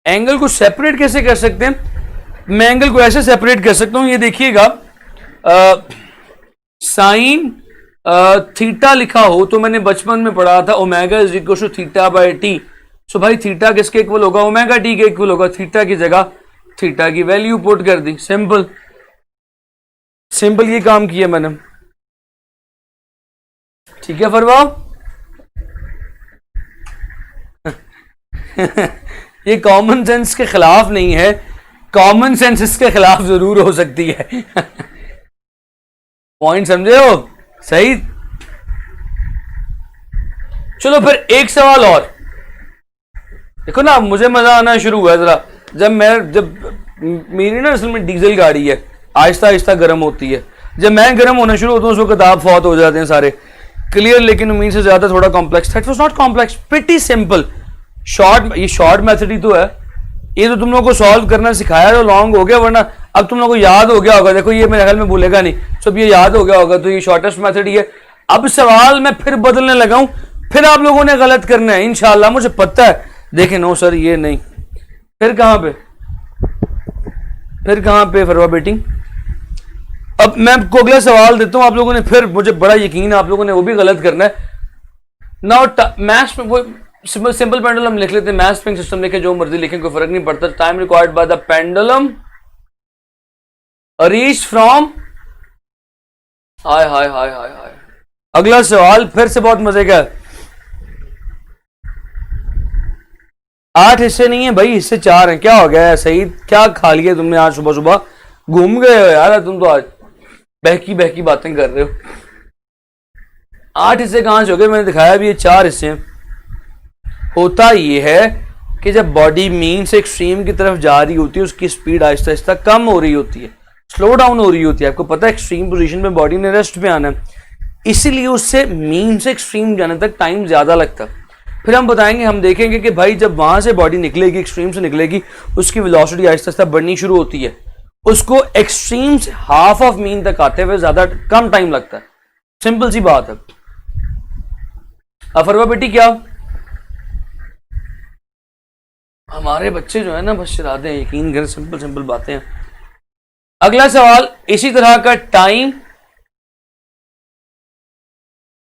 एंगल को सेपरेट कैसे कर सकते हैं? मैं एंगल को ऐसे सेपरेट कर सकता हूं, ये देखिएगा, साइन थीटा लिखा हो तो मैंने बचपन में पढ़ा था omega is equal to theta by T. So भाई थीटा किसके इक्वल होगा? ओमेगा टी के इक्वल होगा। थीटा की जगह थीटा की वैल्यू पुट कर दी, सिंपल सिंपल ये काम किया मैंने। ठीक है फरवा? ये कॉमन सेंस के खिलाफ नहीं है, कॉमन सेंस इसके खिलाफ जरूर हो सकती है। पॉइंट समझे हो? सही। चलो फिर एक सवाल और देखो ना, मुझे मजा आना शुरू हुआ जरा जब मेरी ना असल में डीजल गाड़ी है, आहिस्ता आहिस्ता गर्म होती है। जब मैं गर्म होना शुरू होता हूँ उस वक्त आप फौत हो जाते हैं सारे। क्लियर? लेकिन उम्मीद से ज्यादा थोड़ा कॉम्प्लेक्स था। It was not complex, pretty simple. ये शॉर्ट मेथड ही तो है। ये तो तुम लोगों को सॉल्व करना सिखाया तो लॉन्ग हो गया, वरना अब तुम लोगों को याद हो गया होगा। देखो ये मेरे ख्याल में भूलेगा नहीं, सब ये याद हो गया होगा, तो ये शॉर्टेस्ट मेथड ही है। अब सवाल मैं फिर बदलने लगा हूं, फिर आप लोगों ने गलत करना है इंशाल्लाह, मुझे पता है। देखें, नो सर ये नहीं, फिर कहां पे फरवा बेटी? अब मैं आपको अगला सवाल देता हूं, आप लोगों ने फिर, मुझे बड़ा यकीन है आप लोगों ने वो भी गलत करना है। नाउ मैथ्स में वो सिंपल पेंडुलम लिख लेते हैं, मैथ स्प्रिंग सिस्टम लिखे, जो मर्जी लिखें, कोई फर्क नहीं पड़ता। Time required by the pendulum reach from, hi hi hi hi hi. अगला सवाल फिर से बहुत मजे का है। 8 हिस्से नहीं है भाई, हिस्से 4 हैं। क्या हो गया है सही? क्या खा लिया तुमने आज सुबह सुबह? घूम गए हो यार तुम तो, आज बहकी बहकी बातें कर रहे हो। 8 हिस्से कहां से हो गए? मैंने दिखाया भी ये 4 हिस्से हैं। होता ये है कि जब बॉडी मीन से एक्सट्रीम की तरफ जा रही होती है, उसकी स्पीड आहिस्ता आहिस्ता कम हो रही होती है, स्लो डाउन हो रही होती है। आपको पता है एक्सट्रीम पोजीशन में बॉडी ने रेस्ट पे आना है, इसीलिए उससे मीन से एक्सट्रीम जाने तक टाइम ज्यादा लगता है। फिर हम बताएंगे, हम देखेंगे कि भाई जब वहां से बॉडी निकलेगी, एक्सट्रीम से निकलेगी, उसकी वेलोसिटी आहिस्ता आहिस्ता बढ़नी शुरू होती है। उसको एक्सट्रीम से हाफ ऑफ मीन तक आते हुए ज्यादा कम टाइम लगता है। सिंपल सी बात है। अफरवा बेटी क्या? हमारे बच्चे जो है ना बस शरारते हैं, यकीन करें, सिंपल सिंपल बातें हैं। अगला सवाल इसी तरह का, time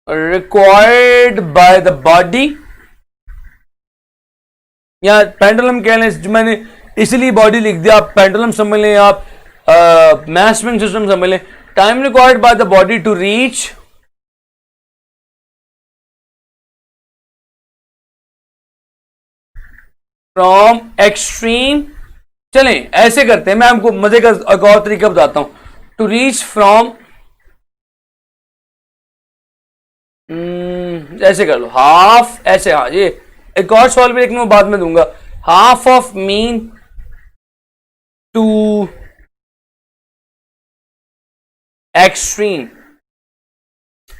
required by the body, या पेंडुलम कह लें, मैंने इसलिए बॉडी लिख दिया, आप पेंडुलम समझ लें, आप मैथ स्प्रिंग सिस्टम समझ लें। Time required by the body to reach from extreme, चलें ऐसे करते हैं, मैं आपको मजे का एक और तरीका बताता हूं। टू रीच फ्रॉम, ऐसे कर लो, हाफ, ऐसे, हाँ ये एक और सवाल भी, लेकिन वो बाद में दूंगा। Half of mean to extreme.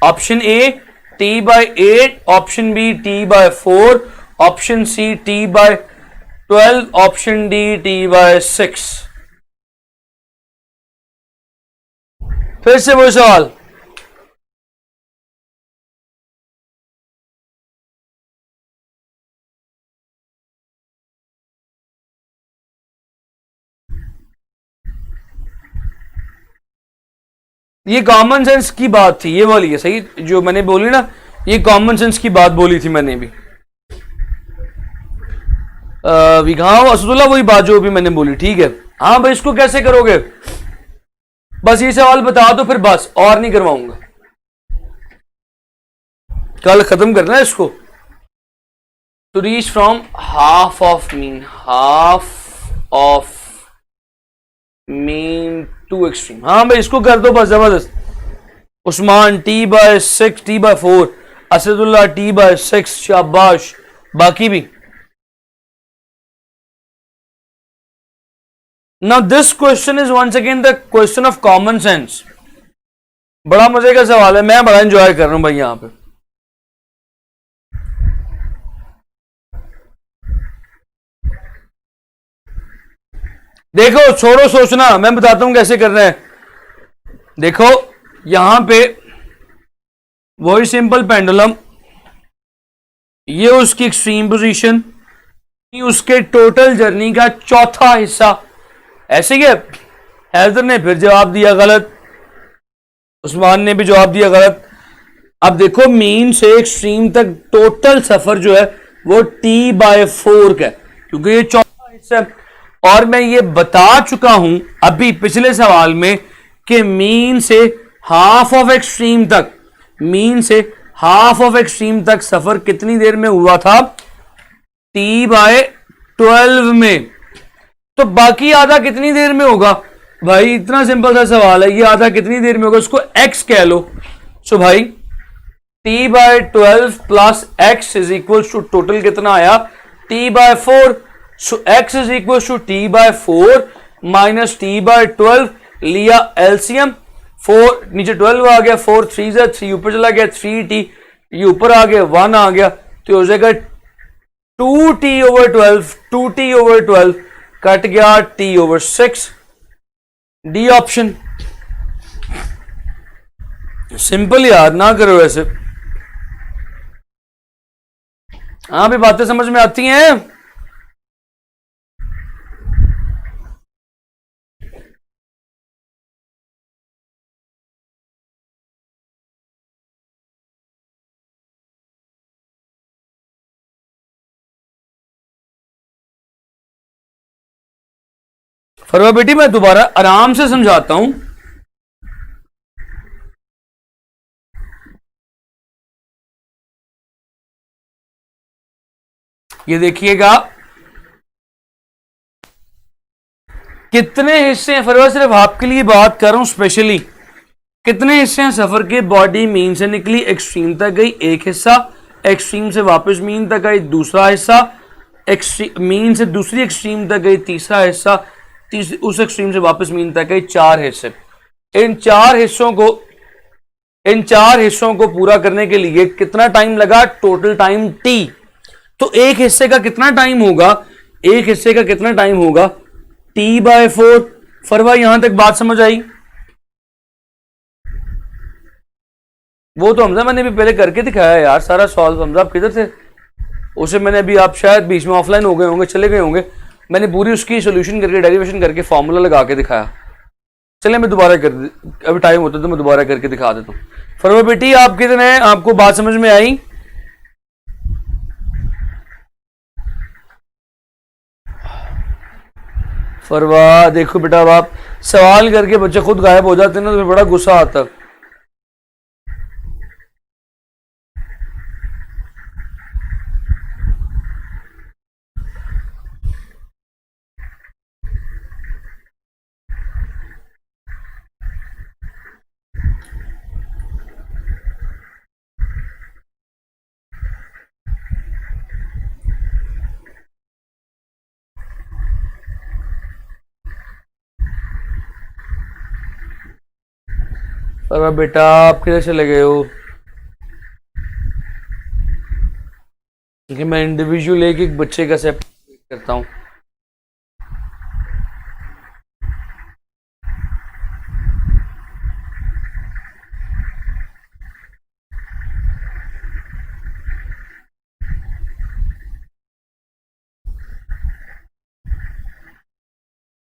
Option A T by 8, option B T by 4, option C T by 12, option D T by 6। फिर से वो सवाल, ये कॉमन सेंस की बात थी, ये वाली है सही जो मैंने बोली ना, ये कॉमन सेंस की बात बोली थी मैंने भी। विघाव असदुल्ला वही बात जो भी मैंने बोली, ठीक है। हाँ भाई, इसको कैसे करोगे? बस ये सवाल बता दो फिर बस, और नहीं करवाऊंगा, कल खत्म करना है इसको। To reach from half of mean to extreme. हाँ भाई, इसको कर दो बस, जबरदस्त। Usman T/6, T/4, Asadullah T/6, शाबाश। बाकी भी। Now this question is once again the question of common sense. बड़ा मजे का सवाल है, मैं बड़ा एंजॉय कर रहा हूं भाई यहां पे। देखो, छोड़ो सोचना, मैं बताता हूं कैसे करना है। देखो यहां पे वही सिंपल पेंडुलम, ये उसकी एक्सट्रीम पोजीशन, उसके टोटल जर्नी का चौथा हिस्सा। ऐसे ही है। हैदर ने फिर जवाब दिया गलत, उस्मान ने भी जवाब दिया गलत। अब देखो, मीन से एक्सट्रीम तक टोटल सफर जो है वो T/4 का है, क्योंकि ये चौथा हिस्सा है। और मैं ये बता चुका हूं अभी पिछले सवाल में कि मीन से हाफ ऑफ एक्सट्रीम तक, मीन से हाफ ऑफ एक्सट्रीम तक सफर कितनी देर में हुआ था? T/12 में। तो बाकी आधा कितनी देर में होगा भाई? इतना सिंपल सा सवाल है, ये आधा कितनी देर में होगा, उसको x कह लो। सो भाई T/12 plus x is equal to total कितना आया? T/4। So x is equal to T/4 minus T/12। लिया एलसीएम, 4 नीचे 12 आ गया, 4 3 3 ऊपर चला गया, 3t, ये ऊपर आ गया, 1 आ गया, तो हो जाएगा 2t/12। 2t/12 कट गया t/6। D option. सिंपल यार, ना करो ऐसे। हाँ भी, बातें समझ में आती हैं। फरवा बेटी, मैं दोबारा आराम से समझाता हूं। ये देखिएगा कितने हिस्से हैं फरवा, सिर्फ आपके लिए बात कर रहा हूं स्पेशली। कितने हिस्से हैं सफर के? बॉडी मीन से निकली, एक्सट्रीम तक गई, एक हिस्सा। एक्सट्रीम से वापस मीन तक आई, दूसरा हिस्सा। मीन से दूसरी एक्सट्रीम तक गई, तीसरा हिस्सा। उस एक्सट्रीम से वापस मीन तक गई, 4 हिस्से। इन चार हिस्सों को पूरा करने के लिए कितना टाइम लगा? Total time t। तो एक हिस्से का कितना टाइम होगा? एक हिस्से का कितना टाइम होगा? T/4। फरवा, यहां तक बात समझ आई? वो तो हमजा मैंने भी पहले करके दिखाया यार सारा सॉल्व। हमजा आप किधर थे? उसे मैंने अभी, आप शायद बीच में ऑफलाइन हो गए होंगे, चले गए होंगे। मैंने पूरी उसकी सोल्यूशन करके, डेरिवेशन करके, फॉर्मूला लगा के दिखाया। चलिए मैं दोबारा कर, अभी टाइम होता तो मैं दोबारा करके दिखा देता हूँ। फरवा बेटी, आप कितने हैं? आपको बात समझ में आई? फरवा देखो बेटा, अब आप सवाल करके बच्चे खुद गायब हो जाते हैं ना, तो बड़ा गुस्सा आता है। फरवा बेटा, आप किधर चले गए हो? क्योंकि मैं इंडिविजुअल एक बच्चे का सेट करता हूँ।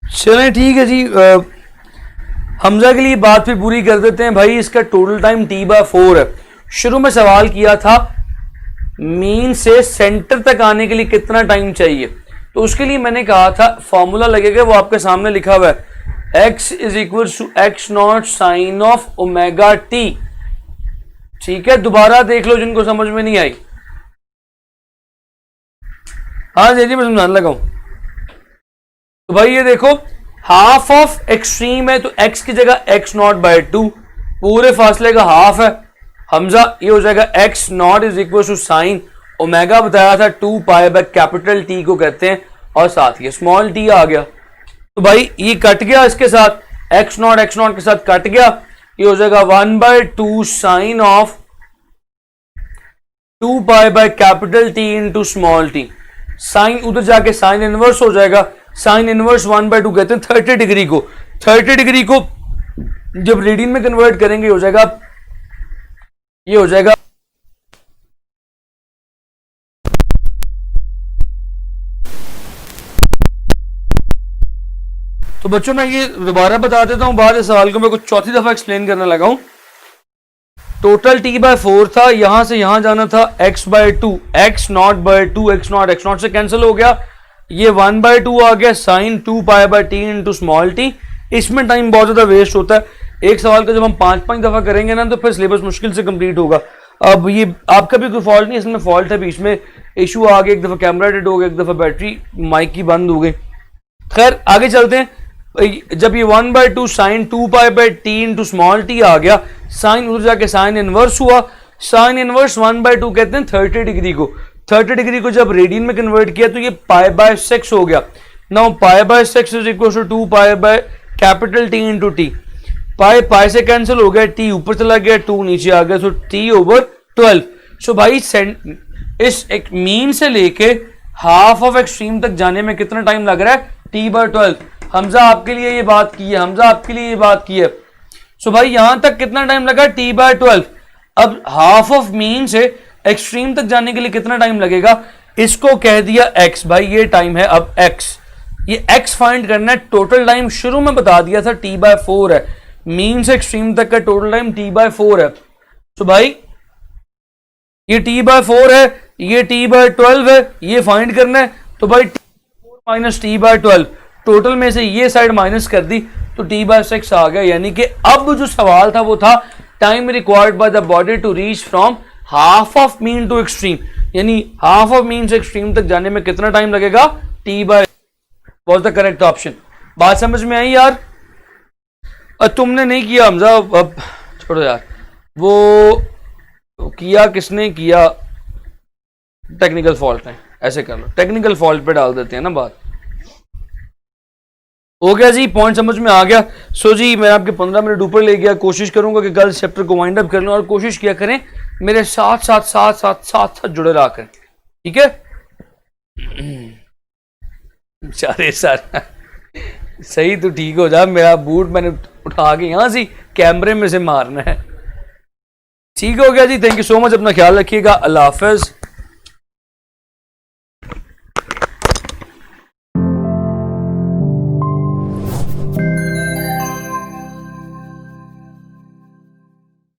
चलें ठीक है जी, हमजा के लिए बात भी पूरी कर देते हैं भाई। इसका टोटल टाइम T/4 है। शुरू में सवाल किया था मीन से सेंटर तक आने के लिए कितना टाइम चाहिए, तो उसके लिए मैंने कहा था फॉर्मूला लगेगा, वो आपके सामने लिखा हुआ है, x is equal to x naught sine of omega T. ठीक है, दोबारा देख लो जिनको समझ में नहीं आई। हाँ जी मैं समझाने लगा हूं। तो भाई ये देखो हाफ ऑफ एक्सट्रीम है, तो x की जगह x नॉट बाय 2, पूरे फासले का हाफ है हमजा, ये हो जाएगा x naught is equal to sine omega बताया था 2 पाई बाय कैपिटल टी को कहते हैं, और साथ ये स्मॉल टी आ गया। तो भाई ये कट गया, इसके साथ x नॉट के साथ कट गया, ये हो जाएगा 1/2 sine of 2 pi by capital T into small T. Sine उधर जाके साइन इनवर्स हो जाएगा, साइन इनवर्स 1/2 कहते हैं 30 डिग्री को। 30 डिग्री को जब रेडियन में कन्वर्ट करेंगे हो जाएगा, ये हो जाएगा तो बच्चों मैं ये दोबारा बता देता हूं, बाद इस सवाल को मैं कुछ चौथी दफा एक्सप्लेन करने लगा हूं। टोटल t/4 था, यहां से यहां जाना था x/2, x naught by 2, x naught से कैंसिल हो गया, ये 1/2 आ गया sine 2 pi by T into small T. इसमें टाइम बहुत ज्यादा वेस्ट होता है, एक सवाल का जब हम 5-5 दफा करेंगे ना तो फिर सिलेबस मुश्किल से कंप्लीट होगा। अब ये आपका भी कोई फॉल्ट नहीं, इसमें फॉल्ट है, बीच में इशू आ गया, एक दफा कैमरा डेड हो गया, एक दफा बैटरी माइक की बंद हो गई। खैर आगे चलते हैं। जब ये 1/2 sine 2 pi by T into small T आ गया, साइन उधर जाके साइन इनवर्स हुआ, साइन इनवर्स 1/2 कहते हैं 30 डिग्री को। 30 डिग्री को जब रेडियन में कन्वर्ट किया तो ये पाई बाय 6 हो गया। Now pi by 6 is equal to 2 pi by capital T into T. Pi pi से कैंसिल हो गया, टी ऊपर चला गया, 2 नीचे आ गया, सो टी ओवर 12। सो भाई इस एक मीन से लेके हाफ ऑफ एक्सट्रीम तक जाने में कितना टाइम लग रहा है, t/12। हमजा आपके लिए ये बात की है, हमजा आपके लिए ये बात की है। सो भाई यहां तक कितना टाइम लगा, t/12। अब हाफ ऑफ मीन से एक्सट्रीम तक जाने के लिए कितना टाइम लगेगा, इसको कह दिया x। भाई ये टाइम है अब x, ये x फाइंड करना है। टोटल टाइम शुरू में बता दिया था t/4 है, मीन से एक्सट्रीम तक का टोटल टाइम t/4 है। सो भाई ये t/4 है, ये t/12 है, ये फाइंड करना है। तो भाई t/4 माइनस t/12, टोटल में से ये साइड माइनस कर दी तो t/6 आ गया। यानी कि अब जो सवाल था वो था time required by the body to reach from half of mean to extreme, यानी हाफ ऑफ मीन से एक्सट्रीम तक जाने में कितना टाइम लगेगा, was the correct ऑप्शन। बात समझ में आई यार? तुमने नहीं किया हमजा, अब छोड़ो यार, वो किया किसने किया, टेक्निकल फॉल्ट है, ऐसे कर लो, टेक्निकल फॉल्ट पे डाल देते हैं ना बात। हो गया जी, पॉइंट समझ में आ गया। सो जी मैं आपके 15 मिनट ऊपर ले गया, कोशिश करूंगा कि कल चैप्टर को वाइंड अप कर लूं, और कोशिश किया करें मेरे साथ जुड़े रहा करें, ठीक है? अरे सर सही तो ठीक हो जा, मेरा बूट मैंने उठा के यहां से कैमरे में से मारना है। ठीक हो गया जी, थैंक यू सो मच, अपना ख्याल रखिएगा, अल्लाह हाफिज।